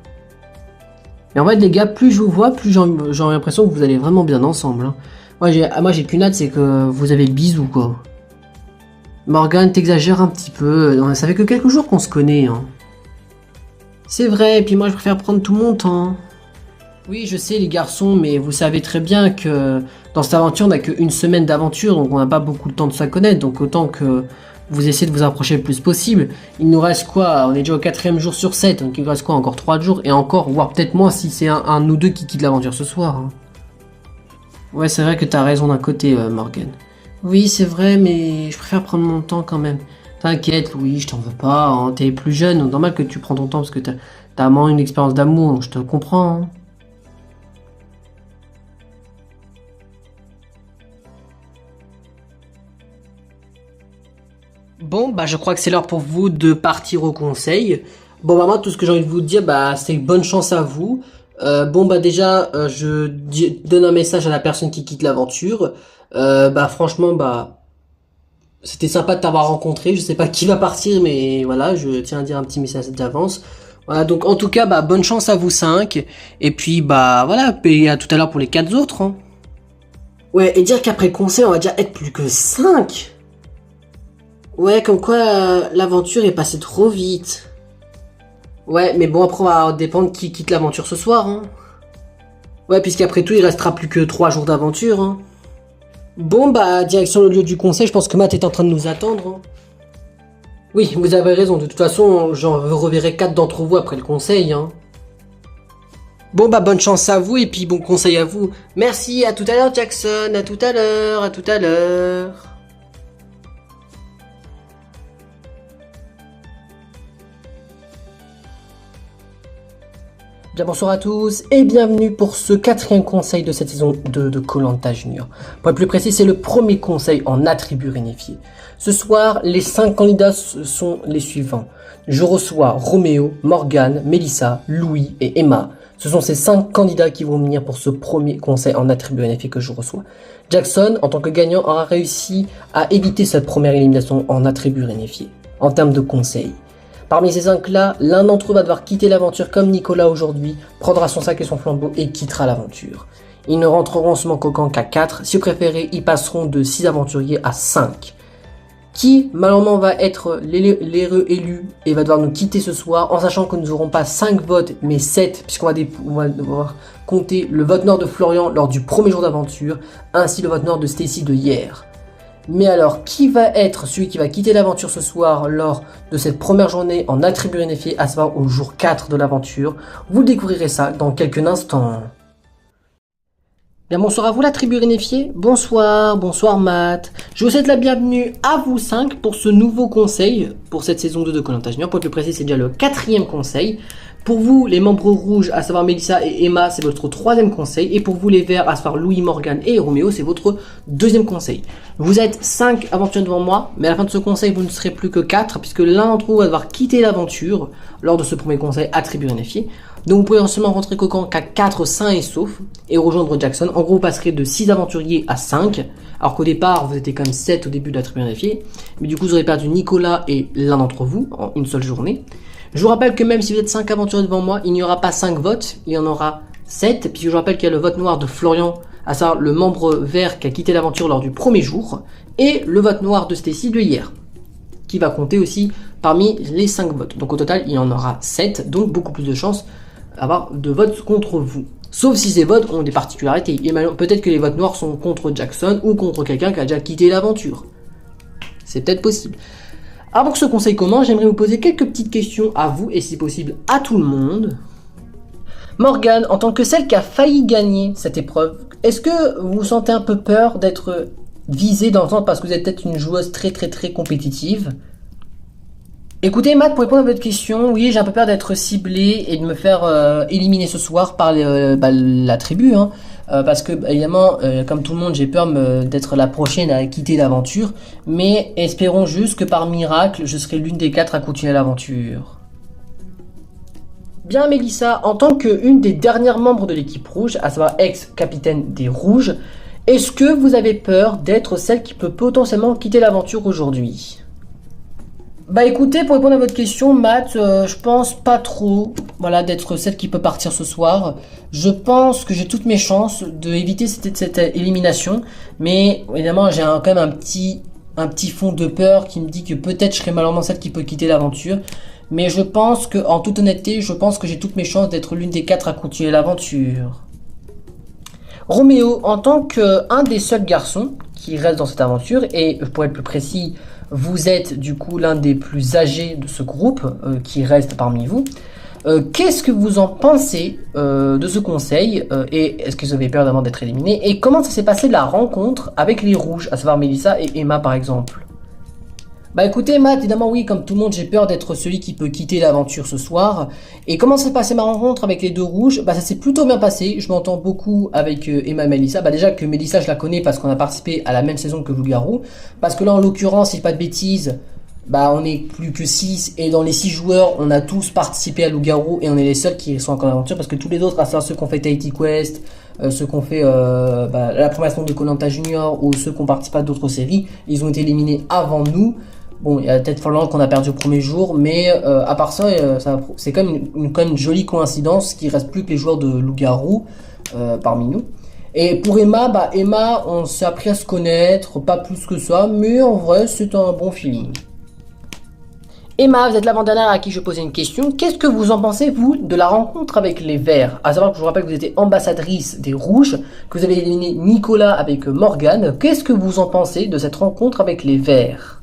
Et en fait, les gars, plus je vous vois, plus j'ai l'impression que vous allez vraiment bien ensemble, hein. Moi, j'ai qu'une hâte, c'est que vous avez le bisou, quoi. Morgane, t'exagères un petit peu. Ça fait que quelques jours qu'on se connaît, hein. C'est vrai, et puis moi, je préfère prendre tout mon temps. Oui, je sais, les garçons, mais vous savez très bien que dans cette aventure, on n'a qu'une semaine d'aventure, donc on n'a pas beaucoup de temps de se connaître, donc autant que vous essayez de vous approcher le plus possible. Il nous reste quoi? On est déjà au 4e jour sur 7, donc il nous reste quoi? Encore 3 jours, et encore, voire peut-être moins si c'est un de nous deux qui quitte l'aventure ce soir, hein. Ouais, c'est vrai que t'as raison d'un côté, Morgane. Oui, c'est vrai, mais je préfère prendre mon temps quand même. T'inquiète, Louis, je t'en veux pas, hein. T'es plus jeune, donc normal que tu prends ton temps parce que t'as vraiment une expérience d'amour, donc je te comprends, hein. Bon, bah je crois que c'est l'heure pour vous de partir au conseil. Bon, bah moi, tout ce que j'ai envie de vous dire, bah c'est bonne chance à vous. Bon, bah déjà, donne un message à la personne qui quitte l'aventure. Bah franchement, bah c'était sympa de t'avoir rencontré. Je sais pas qui va partir, mais voilà, je tiens à dire un petit message d'avance. Voilà, donc en tout cas, bah bonne chance à vous 5. Et puis, bah voilà, et à tout à l'heure pour les 4 autres, hein. Ouais, et dire qu'après le conseil, on va déjà être plus que 5. Ouais, comme quoi l'aventure est passée trop vite. Ouais, mais bon, après, on va dépendre qui quitte l'aventure ce soir, hein. Ouais, puisqu'après tout, il restera plus que 3 jours d'aventure, hein. Bon, bah, direction le lieu du conseil, je pense que Matt est en train de nous attendre, hein. Oui, vous avez raison, de toute façon, j'en reverrai 4 d'entre vous après le conseil, hein. Bon, bah, bonne chance à vous, et puis bon conseil à vous. Merci, à tout à l'heure, Jackson, à tout à l'heure, à tout à l'heure. Bien bonsoir à tous et bienvenue pour ce 4e conseil de cette saison 2 de koh Junior. Pour être plus précis, c'est le premier conseil en attribut réunifié. Ce soir, les 5 candidats sont les suivants. Je reçois Roméo, Morgane, Melissa, Louis et Emma. Ce sont ces 5 candidats qui vont venir pour ce premier conseil en attribut réunifié que je reçois. Jackson, en tant que gagnant, aura réussi à éviter cette première élimination en attribut réunifié. En termes de conseils, parmi ces 5-là, l'un d'entre eux va devoir quitter l'aventure comme Nicolas aujourd'hui, prendra son sac et son flambeau et quittera l'aventure. Ils ne rentreront seulement qu'au camp qu'à 4, si vous préférez, ils passeront de 6 aventuriers à 5. Qui, malheureusement, va être l'heureux élu et va devoir nous quitter ce soir, en sachant que nous n'aurons pas 5 votes, mais 7, puisqu'on va devoir compter le vote noir de Florian lors du premier jour d'aventure, ainsi le vote noir de Stacy de hier. Mais alors, qui va être celui qui va quitter l'aventure ce soir lors de cette première journée en attribut réunifié, à savoir au jour 4 de l'aventure? Vous découvrirez ça dans quelques instants. Bien, bonsoir à vous la tribu réunifiée. Bonsoir, bonsoir Matt. Je vous souhaite la bienvenue à vous 5 pour ce nouveau conseil pour cette saison 2 de koh Junior. Pour être plus précis, c'est déjà le 4e conseil. Pour vous, les membres rouges, à savoir Melissa et Emma, c'est votre 3e conseil. Et pour vous, les verts, à savoir Louis, Morgane et Roméo, c'est votre 2e conseil. Vous êtes 5 aventuriers devant moi, mais à la fin de ce conseil, vous ne serez plus que 4, puisque l'un d'entre vous va devoir quitter l'aventure lors de ce premier conseil attribut réunifié. Donc vous pouvez seulement rentrer qu'au camp qu'à 4 sains et saufs et rejoindre Jackson. En gros, vous passerez de 6 aventuriers à 5, alors qu'au départ, vous étiez quand même 7 au début de l'attribut réunifié. Mais du coup, vous aurez perdu Nicolas et l'un d'entre vous en une seule journée. Je vous rappelle que même si vous êtes 5 aventuriers devant moi, il n'y aura pas 5 votes, il y en aura 7, puisque je vous rappelle qu'il y a le vote noir de Florian, à savoir le membre vert qui a quitté l'aventure lors du premier jour, et le vote noir de Stacy de hier, qui va compter aussi parmi les 5 votes. Donc au total, il y en aura 7, donc beaucoup plus de chances d'avoir de votes contre vous. Sauf si ces votes ont des particularités. Peut-être que les votes noirs sont contre Jackson ou contre quelqu'un qui a déjà quitté l'aventure. C'est peut-être possible. Avant que ce conseil commence, j'aimerais vous poser quelques petites questions à vous et si possible à tout le monde. Morgane, en tant que celle qui a failli gagner cette épreuve, est-ce que vous sentez un peu peur d'être visée dans le sens parce que vous êtes peut-être une joueuse très compétitive? Écoutez Matt, pour répondre à votre question, oui j'ai un peu peur d'être ciblée et de me faire éliminer ce soir par la tribu, hein. Parce que évidemment, comme tout le monde, j'ai peur d'être la prochaine à quitter l'aventure, mais espérons juste que par miracle, je serai l'une des 4 à continuer l'aventure. Bien Mélissa, en tant qu'une des dernières membres de l'équipe rouge, à savoir ex-capitaine des rouges, est-ce que vous avez peur d'être celle qui peut potentiellement quitter l'aventure aujourd'hui? Bah écoutez, pour répondre à votre question, Matt, je pense pas trop, voilà, d'être celle qui peut partir ce soir. Je pense que j'ai toutes mes chances d'éviter cette élimination, mais évidemment j'ai quand même un petit fond de peur qui me dit que peut-être je serai malheureusement celle qui peut quitter l'aventure. Mais je pense que, en toute honnêteté, je pense que j'ai toutes mes chances d'être l'une des 4 à continuer l'aventure. Roméo, en tant qu'un des seuls garçons qui reste dans cette aventure, et pour être plus précis, vous êtes du coup l'un des plus âgés de ce groupe qui reste parmi vous. Qu'est-ce que vous en pensez de ce conseil et est-ce que vous avez peur d'avant d'être éliminé? Et comment ça s'est passé la rencontre avec les rouges, à savoir Mélissa et Emma par exemple? Bah écoutez Matt, évidemment oui, comme tout le monde, j'ai peur d'être celui qui peut quitter l'aventure ce soir. Et comment s'est passée ma rencontre avec les deux rouges? Bah ça s'est plutôt bien passé, je m'entends beaucoup avec Emma et Mélissa. Bah déjà que Mélissa je la connais parce qu'on a participé à la même saison que Loup-Garou. Parce que là en l'occurrence, si je dis pas de bêtises, bah on est plus que 6 et dans les 6 joueurs, on a tous participé à Loup-Garou et on est les seuls qui sont encore en aventure parce que tous les autres, à savoir ceux qui ont fait Tahiti Quest, ceux qui ont fait la première saison de Koh-Lanta Junior ou ceux qui ont participé à d'autres séries, ils ont été éliminés avant nous. Bon, il y a peut-être Forland qu'on a perdu au premier jour, mais à part ça, c'est quand même une jolie coïncidence qu'il reste plus que les joueurs de Loup-Garou parmi nous. Et pour Emma, bah Emma, on s'est appris à se connaître, pas plus que ça, mais en vrai, c'est un bon feeling. Emma, vous êtes l'avant-dernière à qui je posais une question. Qu'est-ce que vous en pensez, vous, de la rencontre avec les Verts? À savoir que je vous rappelle que vous étiez ambassadrice des Rouges, que vous avez éliminé Nicolas avec Morgane. Qu'est-ce que vous en pensez de cette rencontre avec les Verts?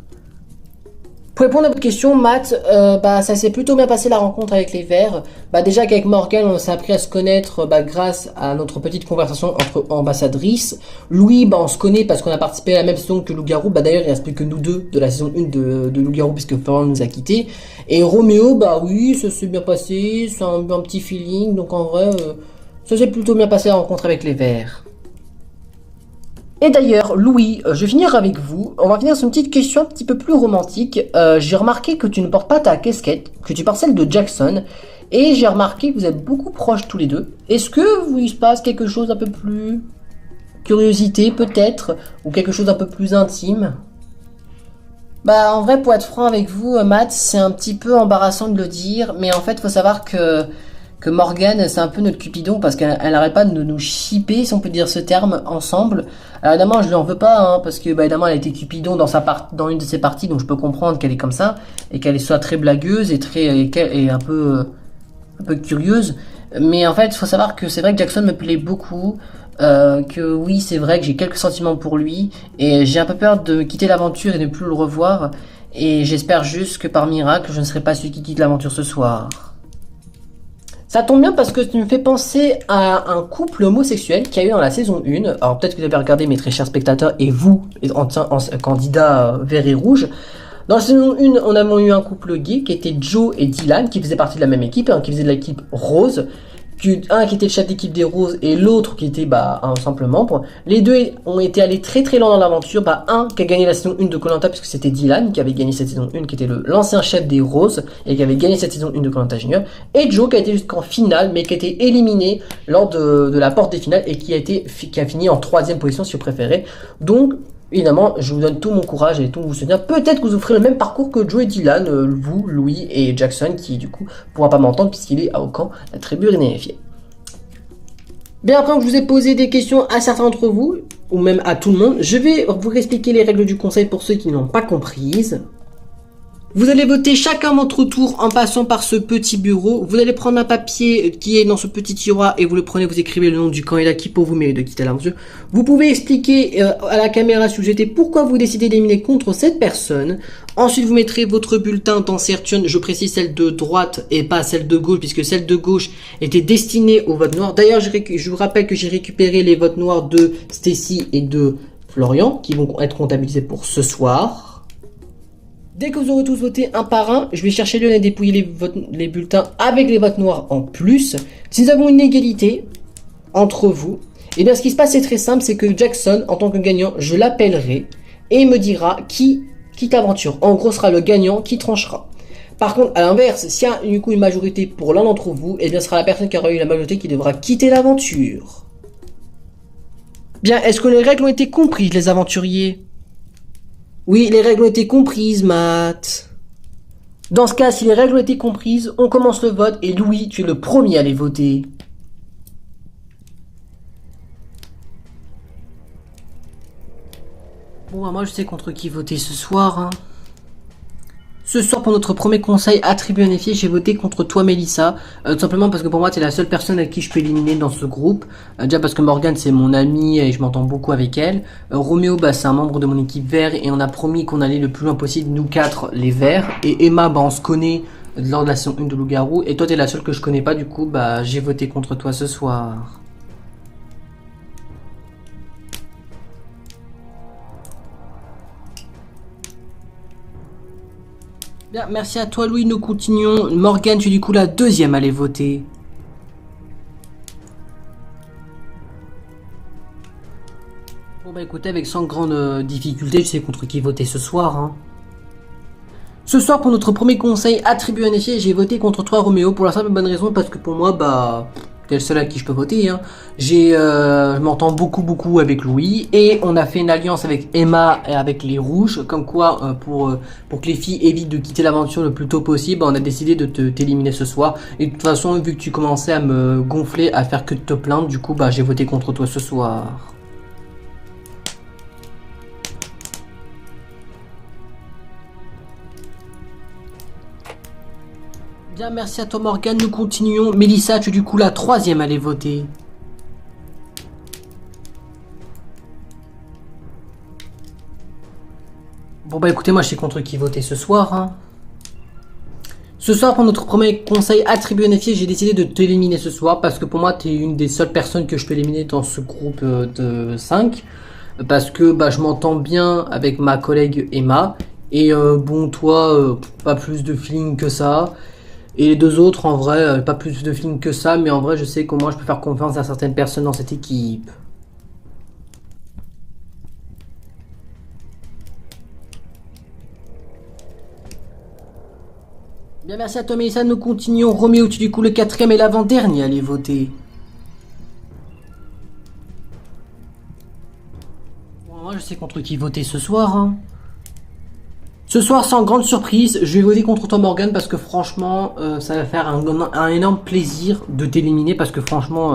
Pour répondre à votre question, Matt, bah ça s'est plutôt bien passé la rencontre avec les Verts. Bah déjà qu'avec Morgane, on s'est appris à se connaître grâce à notre petite conversation entre ambassadrices. Louis, bah on se connaît parce qu'on a participé à la même saison que Loup-Garou. Bah d'ailleurs, il reste plus que nous deux de la saison 1 de Loup-Garou puisque Florent nous a quittés. Et Roméo, bah oui, ça s'est bien passé, c'est un petit feeling. Donc en vrai, ça s'est plutôt bien passé la rencontre avec les Verts. Et d'ailleurs, Louis, je vais finir avec vous. On va finir sur une petite question un petit peu plus romantique. J'ai remarqué que tu ne portes pas ta casquette, que tu portes celle de Jackson. Et j'ai remarqué que vous êtes beaucoup proches tous les deux. Est-ce que vous il se passe quelque chose un peu plus... curiosité peut-être? Ou quelque chose un peu plus intime? Bah en vrai, pour être franc avec vous, Matt, c'est un petit peu embarrassant de le dire. Mais en fait, faut savoir que Morgane, c'est un peu notre Cupidon parce qu'elle arrête pas de nous shipper, si on peut dire ce terme, ensemble. Alors évidemment, je lui en veux pas, hein, parce que évidemment, elle a été Cupidon dans une de ses parties, donc je peux comprendre qu'elle est comme ça et qu'elle soit très blagueuse et un peu curieuse. Mais en fait, il faut savoir que c'est vrai que Jackson me plaît beaucoup. Que oui, c'est vrai que j'ai quelques sentiments pour lui et j'ai un peu peur de quitter l'aventure et de ne plus le revoir. Et j'espère juste que par miracle, je ne serai pas celui qui quitte l'aventure ce soir. Ça tombe bien parce que tu me fais penser à un couple homosexuel qui a eu dans la saison 1. Alors peut-être que vous avez regardé mes très chers spectateurs et vous, en candidat vert et rouge. Dans la saison 1, on avait eu un couple gay qui était Joe et Dylan qui faisaient partie de la même équipe, qui faisait de l'équipe rose. Un qui était le chef d'équipe des roses et l'autre qui était un simple membre. Les deux ont été allés très loin dans l'aventure. Un qui a gagné la saison 1 de Koh-Lanta puisque c'était Dylan qui avait gagné cette saison 1, qui était l'ancien chef des roses et qui avait gagné cette saison 1 de Koh-Lanta Junior. Et Joe qui a été jusqu'en finale mais qui a été éliminé lors de la porte des finales et qui a fini en 3e position si vous préférez. Donc évidemment, je vous donne tout mon courage et tout vous soutenir. Peut-être que vous ferez le même parcours que Joe et Dylan, vous, Louis et Jackson, qui du coup pourra pas m'entendre puisqu'il est à Aucan, la tribu réunifiée. Bien après que je vous ai posé des questions à certains d'entre vous, ou même à tout le monde, je vais vous expliquer les règles du conseil pour ceux qui ne l'ont pas comprises. Vous allez voter chacun votre tour en passant par ce petit bureau. Vous allez prendre un papier qui est dans ce petit tiroir et vous le prenez, vous écrivez le nom du candidat qui pour vous mérite de quitter l'aventure. Vous pouvez expliquer à la caméra si vous étiez pourquoi vous décidez d'éliminer contre cette personne. Ensuite, vous mettrez votre bulletin dans certaines, je précise celle de droite et pas celle de gauche, puisque celle de gauche était destinée au vote noir. D'ailleurs, je vous rappelle que j'ai récupéré les votes noirs de Stacy et de Florian, qui vont être comptabilisés pour ce soir. Dès que vous aurez tous voté un par un, je vais chercher Lionel et dépouiller les bulletins avec les votes noirs en plus. Si nous avons une égalité entre vous, et bien ce qui se passe c'est très simple, c'est que Jackson, en tant que gagnant, je l'appellerai et il me dira qui quitte l'aventure. En gros, ce sera le gagnant qui tranchera. Par contre, à l'inverse, s'il y a du coup une majorité pour l'un d'entre vous, et bien ce sera la personne qui aura eu la majorité qui devra quitter l'aventure. Bien, est-ce que les règles ont été comprises, les aventuriers ? Oui, les règles ont été comprises, Matt. Dans ce cas, si les règles ont été comprises, on commence le vote et Louis, tu es le premier à les voter. Bon, bah, moi je sais contre qui voter ce soir. Hein. Ce soir, pour notre premier conseil attribué à Néfier, j'ai voté contre toi, Mélissa. Tout simplement parce que pour moi, tu es la seule personne à qui je peux éliminer dans ce groupe. Déjà parce que Morgane, c'est mon amie et je m'entends beaucoup avec elle. Roméo, bah, c'est un membre de mon équipe vert et on a promis qu'on allait le plus loin possible, nous quatre, les verts. Et Emma, bah, on se connaît lors de la saison 1 de Loup-Garou. Et toi, tu es la seule que je connais pas, du coup, bah, j'ai voté contre toi ce soir. Bien, merci à toi Louis, nous continuons. Morgane, tu es du coup la deuxième à aller voter. Bon bah écoutez, avec sans grande difficulté, je sais contre qui voter ce soir. Hein. Ce soir, pour notre premier conseil attribué à Néfier, j'ai voté contre toi Roméo pour la simple et bonne raison parce que pour moi, bah... T'es le seul à qui je peux voter. Hein. Je m'entends beaucoup avec Louis et on a fait une alliance avec Emma et avec les Rouges, comme quoi pour que les filles évitent de quitter l'aventure le plus tôt possible, on a décidé de t'éliminer ce soir. Et de toute façon, vu que tu commençais à me gonfler, à faire que de te plaindre, du coup, bah j'ai voté contre toi ce soir. Bien, merci à toi Morgane, nous continuons. Mélissa, tu es du coup la troisième à aller voter. Bon bah écoutez, moi je sais contre qui voter ce soir. Hein. Ce soir, pour notre premier conseil attribué à Néfier, j'ai décidé de t'éliminer ce soir parce que pour moi, tu es une des seules personnes que je peux éliminer dans ce groupe de 5. Parce que bah, je m'entends bien avec ma collègue Emma. Et bon, toi, pas plus de feeling que ça. Et les deux autres, en vrai, pas plus de feeling que ça, mais en vrai, je sais comment je peux faire confiance à certaines personnes dans cette équipe. Bien, merci à toi, Mélissa. Nous continuons. Roméo, tu du coup le quatrième et l'avant-dernier à aller voter. Bon, moi, je sais contre qui voter ce soir. Hein. Ce soir, sans grande surprise, je vais voter contre toi Morgane parce que franchement, ça va faire un énorme plaisir de t'éliminer parce que franchement,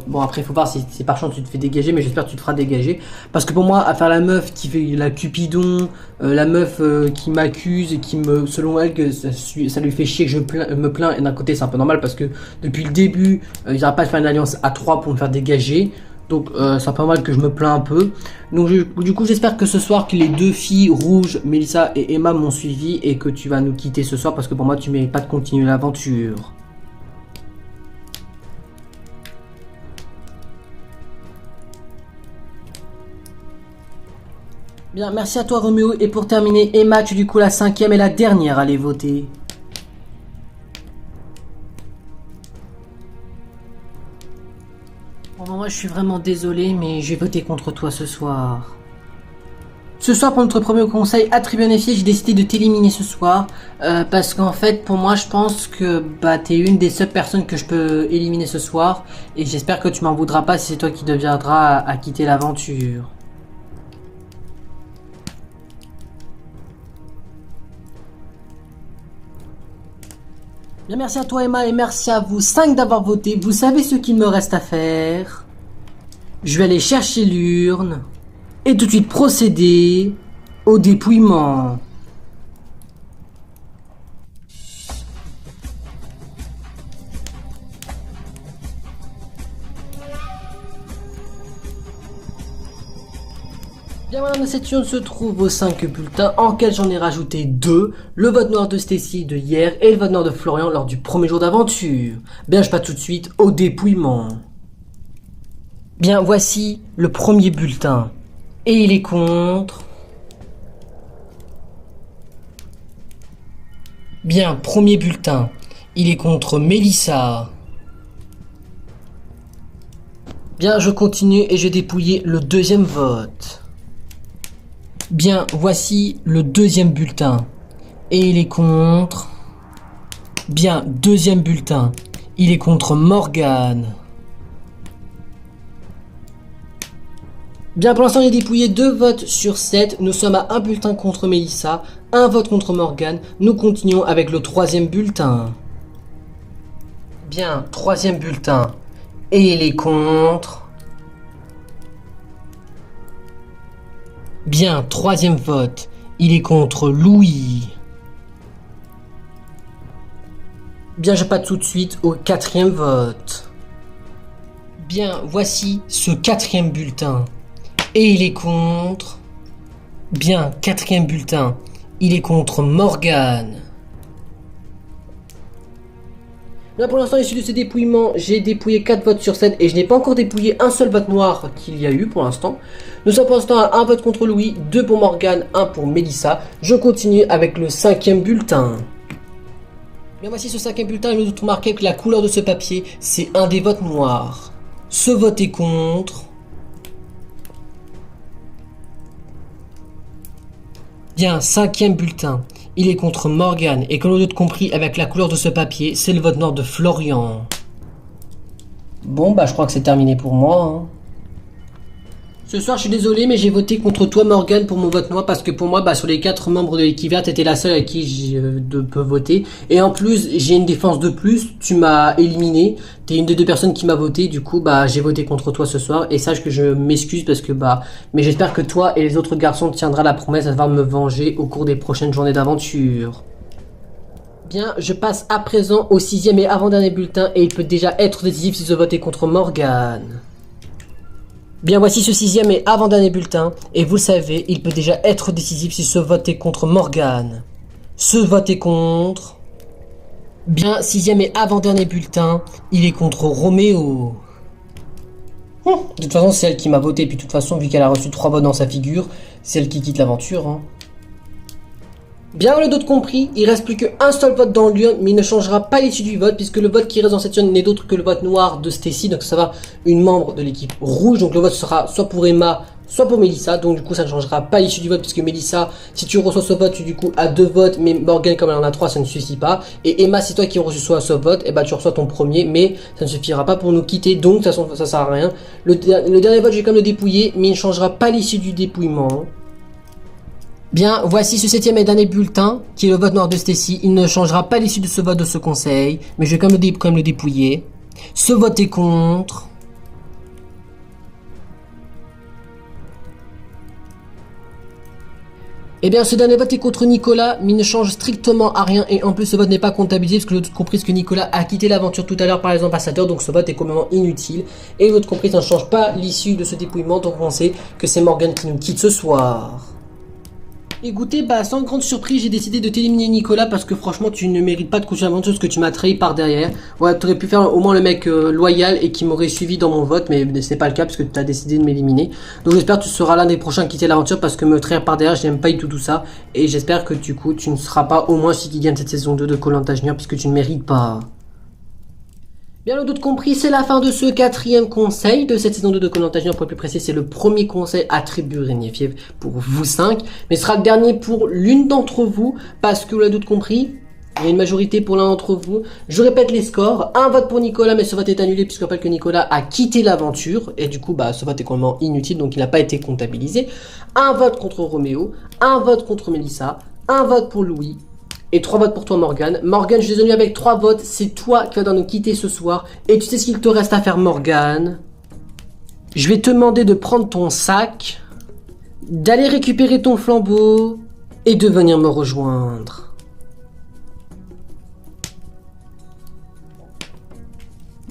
bon après il faut voir si par chance tu te fais dégager, mais j'espère que tu te feras dégager. Parce que pour moi, à faire la meuf qui fait la Cupidon, la meuf qui m'accuse et qui me, selon elle, que ça lui fait chier que je me plains, et d'un côté c'est un peu normal parce que depuis le début, ils n'arrêtent pas de faire une alliance à 3 pour me faire dégager. Donc c'est pas mal que je me plains un peu. Donc du coup j'espère que ce soir que les deux filles rouges, Mélissa et Emma m'ont suivi et que tu vas nous quitter ce soir parce que pour moi tu mérites pas de continuer l'aventure. Bien, merci à toi Roméo et pour terminer Emma, tu es du coup la cinquième et la dernière à aller voter. Bon, moi je suis vraiment désolé, mais je vais voter contre toi ce soir. Ce soir, pour notre premier conseil attribué à Néfier, j'ai décidé de t'éliminer ce soir. Parce qu'en fait, pour moi, je pense que bah, t'es une des seules personnes que je peux éliminer ce soir. Et j'espère que tu m'en voudras pas si c'est toi qui deviendras à quitter l'aventure. Bien, merci à toi Emma et merci à vous 5 d'avoir voté. Vous savez ce qu'il me reste à faire. Je vais aller chercher l'urne et tout de suite procéder au dépouillement. Bien voilà, dans cette urne se trouvent vos 5 bulletins, en quels j'en ai rajouté 2, le vote noir de Stacy de hier et le vote noir de Florian lors du premier jour d'aventure. Bien, je passe tout de suite au dépouillement. Bien, voici le premier bulletin. Et il est contre... Bien, premier bulletin. Il est contre Mélissa. Bien, je continue et je vais dépouiller le deuxième vote. Bien, voici le deuxième bulletin. Et il est contre... Bien, deuxième bulletin. Il est contre Morgane. Bien, pour l'instant, j'ai dépouillé 2 votes sur 7. Nous sommes à un bulletin contre Mélissa, un vote contre Morgane. Nous continuons avec le troisième bulletin. Bien, troisième bulletin. Et il est contre... Bien, troisième vote. Il est contre Louis. Bien, je passe tout de suite au quatrième vote. Bien, voici ce quatrième bulletin. Et il est contre... Bien, quatrième bulletin. Il est contre Morgane. Là, pour l'instant, issu de ce dépouillement, j'ai dépouillé 4 votes sur 7 et je n'ai pas encore dépouillé un seul vote noir qu'il y a eu pour l'instant. Nous sommes pour l'instant à 1 vote contre Louis, 2 pour Morgane, 1 pour Mélissa. Je continue avec le cinquième bulletin. Bien, voici ce cinquième bulletin et nous devons remarquer que la couleur de ce papier, c'est un des votes noirs. Ce vote est contre... Bien, cinquième bulletin. Il est contre Morgane et comme vous avez compris avec la couleur de ce papier, c'est le vote noir de Florian. Bon, bah je crois que c'est terminé pour moi. Hein. Ce soir, je suis désolé, mais j'ai voté contre toi, Morgane, pour mon vote noir, parce que pour moi, bah, sur les 4 membres de l'équipe verte, t'étais la seule à qui je peux voter. Et en plus, j'ai une défense de plus, tu m'as éliminé, t'es une des 2 personnes qui m'a voté, du coup, bah, j'ai voté contre toi ce soir, et sache que je m'excuse parce que, bah, mais j'espère que toi et les autres garçons tiendront la promesse de devoir me venger au cours des prochaines journées d'aventure. Bien, je passe à présent au 6e et avant-dernier bulletin, et il peut déjà être décisif si ce vote est contre Morgane. Bien, voici ce 6e et avant-dernier bulletin, et vous le savez, il peut déjà être décisif si ce vote est contre Morgane. Ce vote est contre... Bien, 6e et avant-dernier bulletin, il est contre Roméo. De toute façon, c'est elle qui m'a voté, puis de toute façon, vu qu'elle a reçu 3 votes dans sa figure, c'est elle qui quitte l'aventure. Hein. Bien, le d'autres compris, il reste plus qu'un seul vote dans l'urne, mais il ne changera pas l'issue du vote, puisque le vote qui reste dans cette urne n'est d'autre que le vote noir de Stacy, donc ça va une membre de l'équipe rouge, donc le vote sera soit pour Emma, soit pour Mélissa, donc du coup ça ne changera pas l'issue du vote, puisque Mélissa, si tu reçois ce vote, tu du coup as 2 votes, mais Morgane comme elle en a 3, ça ne suffit pas, et Emma, si toi qui reçois ce vote, et bah tu reçois ton premier, mais ça ne suffira pas pour nous quitter, donc de toute façon ça sert à rien. Le dernier vote, je vais quand même le dépouiller, mais il ne changera pas l'issue du dépouillement. Bien, voici ce 7e et dernier bulletin, qui est le vote noir de Stacy. Il ne changera pas l'issue de ce vote de ce conseil, mais je vais quand même le dépouiller. Ce vote est contre. Eh bien, ce dernier vote est contre Nicolas, mais il ne change strictement à rien, et en plus ce vote n'est pas comptabilisé, parce que l'autre compris que Nicolas a quitté l'aventure tout à l'heure par les ambassadeurs, donc ce vote est complètement inutile. Et l'autre compris, ça ne change pas l'issue de ce dépouillement, donc on sait que c'est Morgane qui nous quitte ce soir. Écoutez, bah sans grande surprise, j'ai décidé de t'éliminer Nicolas parce que franchement tu ne mérites pas de continuer l'aventure parce que tu m'as trahi par derrière. Ouais, t'aurais pu faire au moins le mec loyal et qui m'aurait suivi dans mon vote, mais c'est pas le cas parce que tu as décidé de m'éliminer. Donc j'espère que tu seras l'un des prochains à quitter l'aventure parce que me trahir par derrière, j'aime pas du tout ça. Et j'espère que du coup tu ne seras pas au moins celui qui gagne cette saison 2 de Koh-Lanta Junior puisque tu ne mérites pas. Bien, le doute compris, c'est la fin de ce 4e conseil de cette saison 2 de Koh-Lanta Junior. Pour être plus précis, c'est le premier conseil attribué Régnier Fièvre pour vous 5. Mais ce sera le dernier pour l'une d'entre vous, parce que vous l'avez doute compris, il y a une majorité pour l'un d'entre vous. Je répète les scores. Un vote pour Nicolas, mais ce vote est annulé, puisque je rappelle que Nicolas a quitté l'aventure. Et du coup, bah, ce vote est complètement inutile, donc il n'a pas été comptabilisé. Un vote contre Roméo, un vote contre Mélissa, un vote pour Louis. Et 3 votes pour toi, Morgane. Morgane, je suis désolé, avec 3 votes, c'est toi qui vas devoir nous quitter ce soir. Et tu sais ce qu'il te reste à faire, Morgane. Je vais te demander de prendre ton sac, d'aller récupérer ton flambeau et de venir me rejoindre.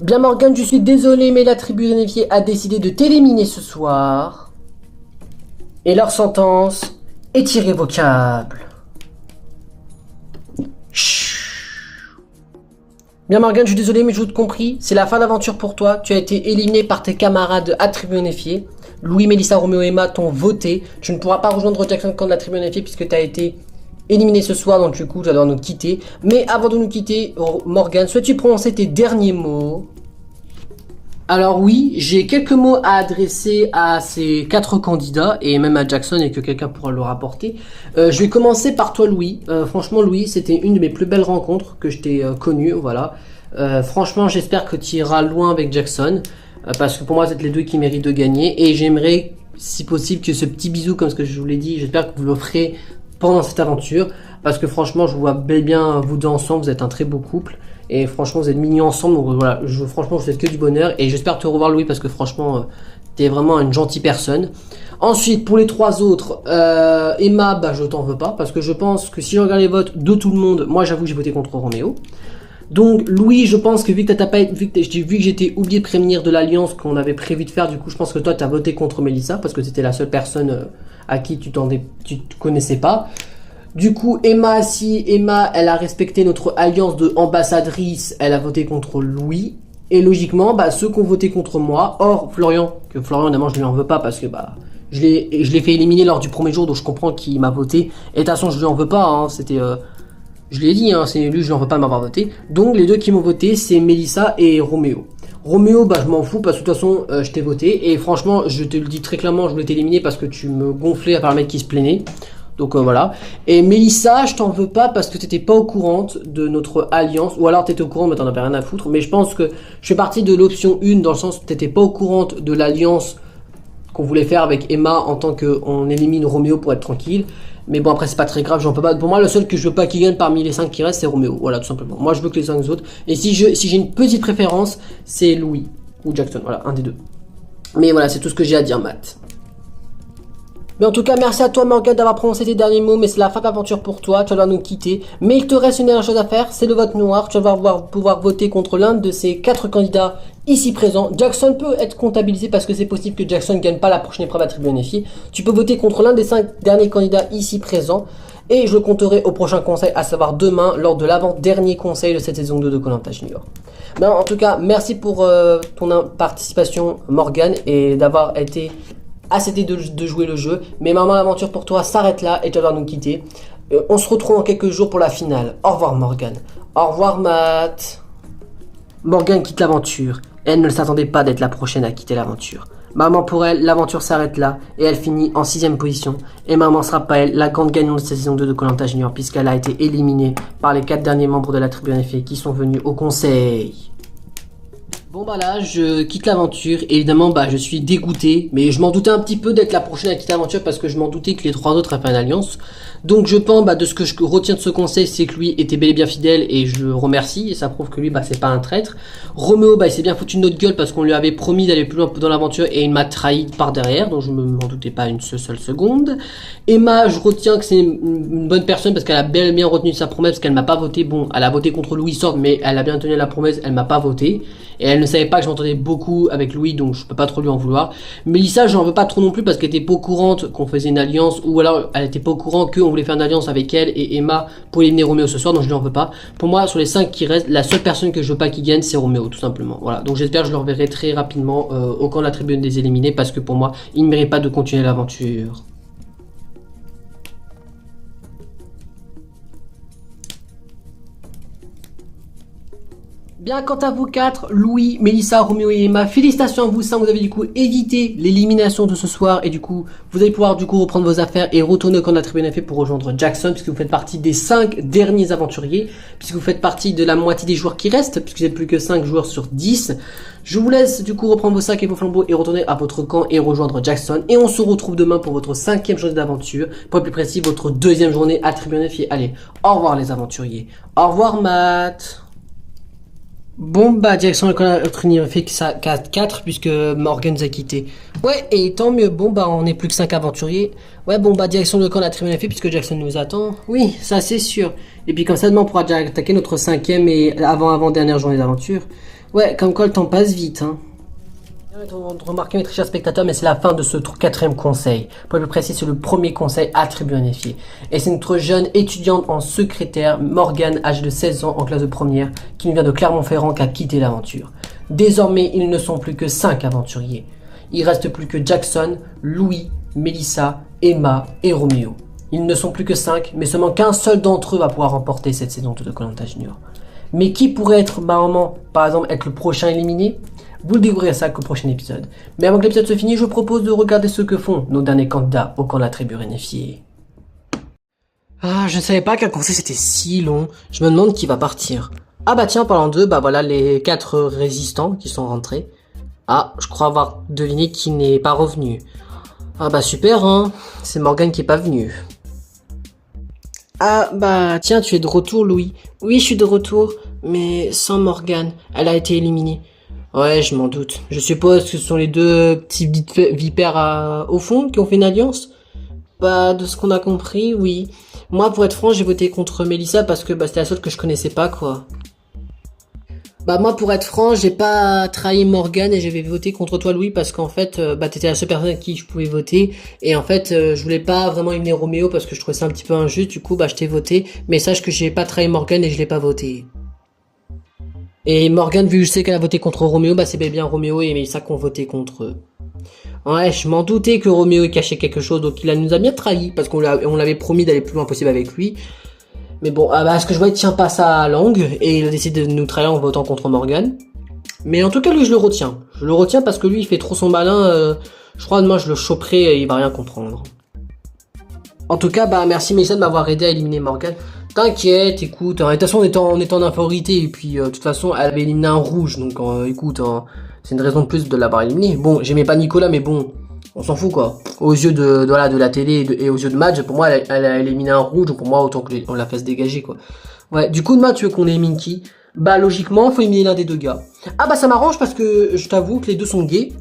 Bien, Morgane, je suis désolé, mais la tribu Rénifié a décidé de t'éliminer ce soir. Et leur sentence est irrévocable. Chut. Bien Morgane, je suis désolé mais je vous ai compris, c'est la fin d'aventure pour toi, tu as été éliminé par tes camarades à Tribu Unifiée. Louis, Mélissa, Roméo et Emma t'ont voté, tu ne pourras pas rejoindre Jackson quand la Tribu Unifiée puisque tu as été éliminé ce soir, donc du coup tu vas devoir nous quitter. Mais avant de nous quitter, Morgane, souhaites-tu prononcer tes derniers mots? Alors oui, j'ai quelques mots à adresser à ces 4 candidats et même à Jackson et que quelqu'un pourra le rapporter. Je vais commencer par toi Louis. Franchement Louis, c'était une de mes plus belles rencontres que je t'ai connue, voilà. Franchement j'espère que tu iras loin avec Jackson parce que pour moi c'est les deux qui méritent de gagner et j'aimerais si possible que ce petit bisou comme ce que je vous l'ai dit, j'espère que vous le ferez pendant cette aventure parce que franchement je vous vois bel et bien vous deux ensemble, vous êtes un très beau couple. Et franchement, vous êtes mignons ensemble, donc voilà, franchement, je vous souhaite que du bonheur. Et j'espère te revoir, Louis, parce que franchement, t'es vraiment une gentille personne. Ensuite, pour les 3 autres, Emma, bah, je t'en veux pas, parce que je pense que si je regarde les votes de tout le monde, moi, j'avoue que j'ai voté contre Roméo. Donc, Louis, je pense que vu que j'étais oublié de prévenir de l'alliance qu'on avait prévu de faire, du coup, je pense que toi, t'as voté contre Mélissa, parce que c'était la seule personne à qui tu te connaissais pas. Du coup, Emma, si Emma, elle a respecté notre alliance de ambassadrice, elle a voté contre Louis. Et logiquement, bah, ceux qui ont voté contre moi, hors Florian, que Florian, évidemment, je ne lui en veux pas parce que, bah, je l'ai fait éliminer lors du premier jour, donc je comprends qu'il m'a voté. Et de toute façon, je lui en veux pas, hein, c'était, je l'ai dit, hein, c'est lui, je lui en veux pas de m'avoir voté. Donc, les deux qui m'ont voté, c'est Mélissa et Roméo. Roméo, bah, je m'en fous parce que de toute façon, je t'ai voté. Et franchement, je te le dis très clairement, je voulais t'éliminer parce que tu me gonflais à part le mec qui se plaignait. Donc voilà. Et Mélissa, je t'en veux pas parce que t'étais pas au courant de notre alliance. Ou alors t'étais au courant mais t'en avais rien à foutre. Mais je pense que je fais partie de l'option 1 dans le sens où t'étais pas au courant de l'alliance qu'on voulait faire avec Emma en tant qu'on élimine Roméo pour être tranquille. Mais bon après c'est pas très grave, j'en peux pas. Pour moi le seul que je veux pas qu'il gagne parmi les 5 qui restent c'est Roméo. Voilà tout simplement. Moi je veux que les 5 autres. Et si j'ai une petite préférence, c'est Louis ou Jackson. Voilà, un des deux. Mais voilà, c'est tout ce que j'ai à dire Matt. Mais en tout cas, merci à toi Morgane d'avoir prononcé tes derniers mots, mais c'est la fin d'aventure pour toi, tu vas devoir nous quitter. Mais il te reste une dernière chose à faire, c'est le vote noir, tu vas pouvoir voter contre l'un de ces 4 candidats ici présents. Jackson peut être comptabilisé parce que c'est possible que Jackson ne gagne pas la prochaine épreuve à Tribu Unifiée. Tu peux voter contre l'un des 5 derniers candidats ici présents. Et je le compterai au prochain conseil, à savoir demain, lors de l'avant-dernier conseil de cette saison 2 de Koh-Lanta Junior. Ben, en tout cas, merci pour ton participation Morgane et d'avoir été accepté de jouer le jeu, mais maintenant l'aventure pour toi s'arrête là et tu vas devoir nous quitter. On se retrouve dans quelques jours pour la finale. Au revoir Morgane. Au revoir Matt. Morgane quitte l'aventure. Elle ne s'attendait pas d'être la prochaine à quitter l'aventure. Maman pour elle, l'aventure s'arrête là et elle finit en 6ème position. Et maman sera pas elle la grande gagnante de cette saison 2 de Koh-Lanta Junior puisqu'elle a été éliminée par les 4 derniers membres de la Tribu Unifiée qui sont venus au conseil. Bon bah là, je quitte l'aventure, évidemment bah je suis dégoûté, mais je m'en doutais un petit peu d'être la prochaine à quitter l'aventure parce que je m'en doutais que les 3 autres avaient fait une alliance. Donc je pense bah de ce que je retiens de ce conseil, c'est que lui était bel et bien fidèle et je le remercie et ça prouve que lui bah c'est pas un traître. Roméo bah il s'est bien foutu de notre gueule parce qu'on lui avait promis d'aller plus loin dans l'aventure et il m'a trahi par derrière, donc je m'en doutais pas une seule seconde. Emma, je retiens que c'est une bonne personne parce qu'elle a bel et bien retenu sa promesse parce qu'elle m'a pas voté. Bon, elle a voté contre Louis Sort, mais elle a bien tenu la promesse, elle m'a pas voté. Et elle ne savait pas que j'entendais beaucoup avec Louis, donc je peux pas trop lui en vouloir. Mélissa, j'en veux pas trop non plus parce qu'elle était pas au courant qu'on faisait une alliance, ou alors elle était pas au courant qu'on voulait faire une alliance avec elle et Emma pour éliminer Roméo ce soir, donc je lui en veux pas. Pour moi, sur les 5 qui restent, la seule personne que je veux pas qui gagne, c'est Roméo, tout simplement. Voilà, donc j'espère que je le reverrai très rapidement au camp de la tribune des éliminés parce que pour moi, il ne mérite pas de continuer l'aventure. Bien, quant à vous 4, Louis, Mélissa, Roméo et Emma, félicitations à vous 5, vous avez du coup évité l'élimination de ce soir et du coup, vous allez pouvoir du coup reprendre vos affaires et retourner au camp de la tribune fait pour rejoindre Jackson puisque vous faites partie des 5 derniers aventuriers, puisque vous faites partie de la moitié des joueurs qui restent, puisque vous n'êtes plus que 5 joueurs sur 10. Je vous laisse du coup reprendre vos sacs et vos flambeaux et retourner à votre camp et rejoindre Jackson. Et on se retrouve demain pour votre 5e journée d'aventure, pour être plus précis, votre 2e journée à tribune fait. Allez, au revoir les aventuriers. Au revoir Matt. Bon bah direction l'école fait que ça 4 puisque Morgan nous a quitté. Ouais et tant mieux, bon bah on n'est plus que 5 aventuriers. Ouais bon bah direction le camp de la tribune fait puisque Jackson nous attend. Oui ça c'est sûr. Et puis comme ça demain on pourra déjà attaquer notre 5e et avant dernière journée d'aventure. Ouais comme quoi le temps passe vite hein. Remarquez mes très chers spectateurs, mais c'est la fin de ce quatrième conseil. Pour être plus précis, c'est le premier conseil attribué en effet. Et c'est notre jeune étudiante en secrétaire, Morgane, âgée de 16 ans, en classe de première, qui nous vient de Clermont-Ferrand, qui a quitté l'aventure. Désormais, ils ne sont plus que 5 aventuriers. Il reste plus que Jackson, Louis, Melissa, Emma et Roméo. Ils ne sont plus que 5, mais seulement qu'un seul d'entre eux va pouvoir remporter cette saison de Koh-Lanta Junior. Mais qui pourrait être, par exemple, être le prochain éliminé? Vous le découvrirez ça qu'au prochain épisode. Mais avant que l'épisode se finisse, je vous propose de regarder ce que font nos derniers candidats au camp de la tribu réunifiée. Ah, je ne savais pas qu'un conseil c'était si long. Je me demande qui va partir. Ah bah tiens, parlant d'eux, bah voilà les 4 résistants qui sont rentrés. Ah, je crois avoir deviné qui n'est pas revenu. Ah bah super, hein. C'est Morgane qui est pas venu. Ah bah tiens, tu es de retour, Louis. Oui, je suis de retour, mais sans Morgane. Elle a été éliminée. Ouais, je m'en doute. Je suppose que ce sont les 2 petits vipères au fond qui ont fait une alliance. Bah, de ce qu'on a compris, oui. Moi, pour être franc, j'ai voté contre Melissa parce que c'était la seule que je connaissais pas, quoi. Bah moi, pour être franc, j'ai pas trahi Morgane et j'avais voté contre toi, Louis, parce qu'en fait, t'étais la seule personne à qui je pouvais voter. Et en fait, je voulais pas vraiment éliminer Roméo parce que je trouvais ça un petit peu injuste. Du coup, je t'ai voté. Mais sache que j'ai pas trahi Morgane et je l'ai pas voté. Et Morgane, vu que je sais qu'elle a voté contre Roméo, c'est bien Roméo et Melissa qui ont voté contre eux. Ouais, je m'en doutais que Roméo cachait quelque chose, donc il nous a bien trahi, parce qu'on l'avait promis d'aller le plus loin possible avec lui. Mais bon, ce que je vois, il tient pas sa langue, et il a décidé de nous trahir en votant contre Morgane. Mais en tout cas, lui, je le retiens. Je le retiens parce que lui, il fait trop son malin, je crois demain je le choperai et il va rien comprendre. En tout cas, merci Melissa de m'avoir aidé à éliminer Morgane. T'inquiète, écoute, de toute façon on était en infériorité et puis de toute façon elle avait éliminé un rouge, donc écoute, c'est une raison de plus de l'avoir éliminé. Bon, j'aimais pas Nicolas, mais bon, on s'en fout quoi. Aux yeux de la télé et aux yeux de Madge, pour moi elle a éliminé un rouge, donc pour moi autant qu'on la fasse dégager quoi. Ouais, du coup demain tu veux qu'on élimine qui? Bah logiquement faut éliminer l'un des 2 gars. Ah ça m'arrange parce que je t'avoue que les 2 sont gays.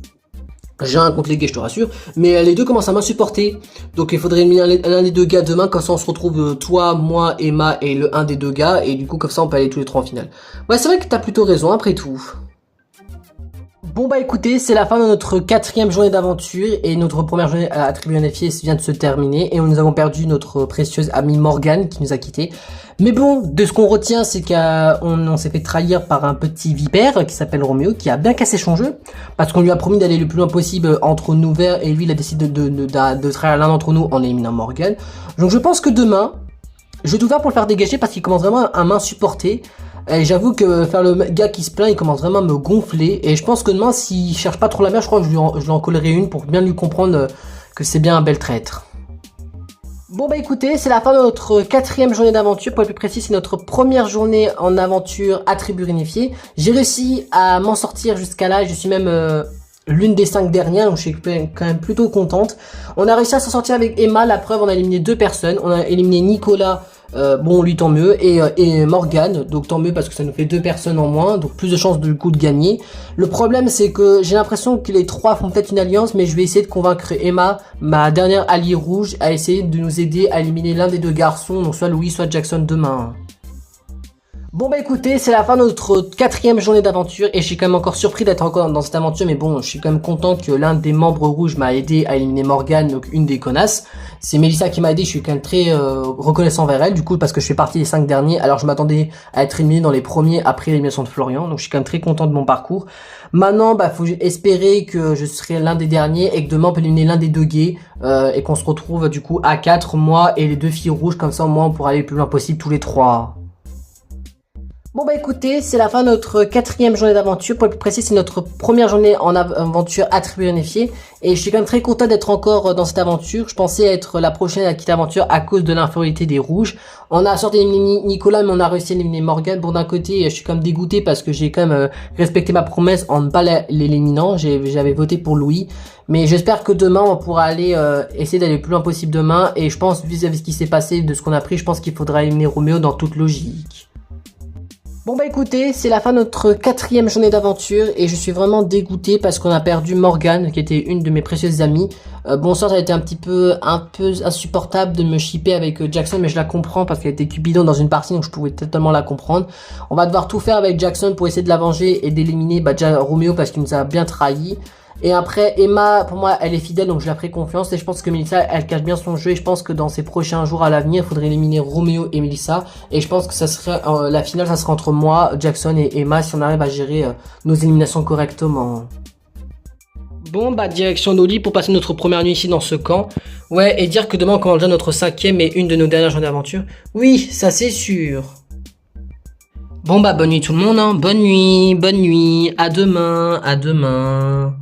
J'ai un contre les gays, je te rassure, mais les 2 commencent à m'insupporter. Donc il faudrait éliminer l'un des 2 gars demain, comme ça on se retrouve toi, moi, Emma et un des 2 gars, et du coup comme ça on peut aller tous les 3 en finale. Ouais, c'est vrai que t'as plutôt raison après tout. Bon écoutez, c'est la fin de notre 4e journée d'aventure et notre première journée à la tribu unifiée vient de se terminer et nous avons perdu notre précieuse amie Morgane qui nous a quittés. Mais bon, de ce qu'on retient, c'est qu'on s'est fait trahir par un petit vipère qui s'appelle Roméo, qui a bien cassé son jeu parce qu'on lui a promis d'aller le plus loin possible entre nous verts et lui il a décidé de trahir l'un d'entre nous en éliminant Morgane. Donc je pense que demain, je vais tout faire pour le faire dégager parce qu'il commence vraiment à m'insupporter. Et j'avoue que faire le gars qui se plaint, il commence vraiment à me gonfler. Et je pense que demain, s'il cherche pas trop la merde, je crois que je lui en collerai une pour bien lui comprendre que c'est bien un bel traître. Bon écoutez, c'est la fin de notre 4e journée d'aventure. Pour être plus précis, c'est notre première journée en aventure à tribu réunifiée. J'ai réussi à m'en sortir jusqu'à là. Je suis même l'une des 5 dernières, donc je suis quand même plutôt contente. On a réussi à s'en sortir avec Emma. La preuve, on a éliminé 2 personnes. On a éliminé Nicolas. Lui tant mieux et Morgane, donc tant mieux parce que ça nous fait 2 personnes en moins, donc plus de chances du coup de gagner. Le problème c'est que j'ai l'impression que les 3 font peut-être une alliance, mais je vais essayer de convaincre Emma, ma dernière alliée rouge, à essayer de nous aider à éliminer l'un des 2 garçons, donc soit Louis soit Jackson demain. Bon écoutez, c'est la fin de notre 4e journée d'aventure et je suis quand même encore surpris d'être encore dans cette aventure, mais bon, je suis quand même content que l'un des membres rouges m'a aidé à éliminer Morgane, donc une des connasses. C'est Melissa qui m'a aidé, je suis quand même très reconnaissant envers elle, du coup parce que je fais partie des 5 derniers, alors je m'attendais à être éliminé dans les premiers après l'élimination de Florian, donc je suis quand même très content de mon parcours. Maintenant, faut espérer que je serai l'un des derniers et que demain on peut éliminer l'un des 2 gays et qu'on se retrouve du coup à 4, moi et les 2 filles rouges, comme ça au moins on pourra aller le plus loin possible tous les 3. Bon écoutez, c'est la fin de notre 4e journée d'aventure. Pour être plus précis, c'est notre première journée en aventure à tribu unifiée. Et je suis quand même très content d'être encore dans cette aventure. Je pensais être la prochaine à quitter l'aventure à cause de l'infériorité des rouges. On a sorti d'éliminer Nicolas, mais on a réussi à éliminer Morgane. Bon d'un côté, je suis quand même dégoûté parce que j'ai quand même respecté ma promesse en ne pas l'éliminant. J'avais voté pour Louis. Mais j'espère que demain, on pourra aller essayer d'aller le plus loin possible demain. Et je pense, vis-à-vis de ce qui s'est passé, de ce qu'on a pris, je pense qu'il faudra éliminer Roméo dans toute logique. Bon écoutez, c'est la fin de notre 4e journée d'aventure et je suis vraiment dégoûté parce qu'on a perdu Morgane qui était une de mes précieuses amies. Ça a été un peu insupportable de me shipper avec Jackson, mais je la comprends parce qu'elle était Cupidon dans une partie, donc je pouvais totalement la comprendre. On va devoir tout faire avec Jackson pour essayer de la venger et d'éliminer déjà Roméo parce qu'il nous a bien trahi. Et après, Emma, pour moi, elle est fidèle, donc je la ferai confiance. Et je pense que Melissa, elle cache bien son jeu. Et je pense que dans ces prochains jours à l'avenir, il faudrait éliminer Roméo et Melissa. Et je pense que ça serait la finale, ça sera entre moi, Jackson et Emma, si on arrive à gérer nos éliminations correctement. Bon, bah, direction nos lits pour passer notre première nuit ici dans ce camp. Ouais, et dire que demain, on commence déjà notre cinquième et une de nos dernières journées d'aventure. Oui, ça c'est sûr. Bon, bah, bonne nuit tout le monde, hein. Bonne nuit, à demain, à demain.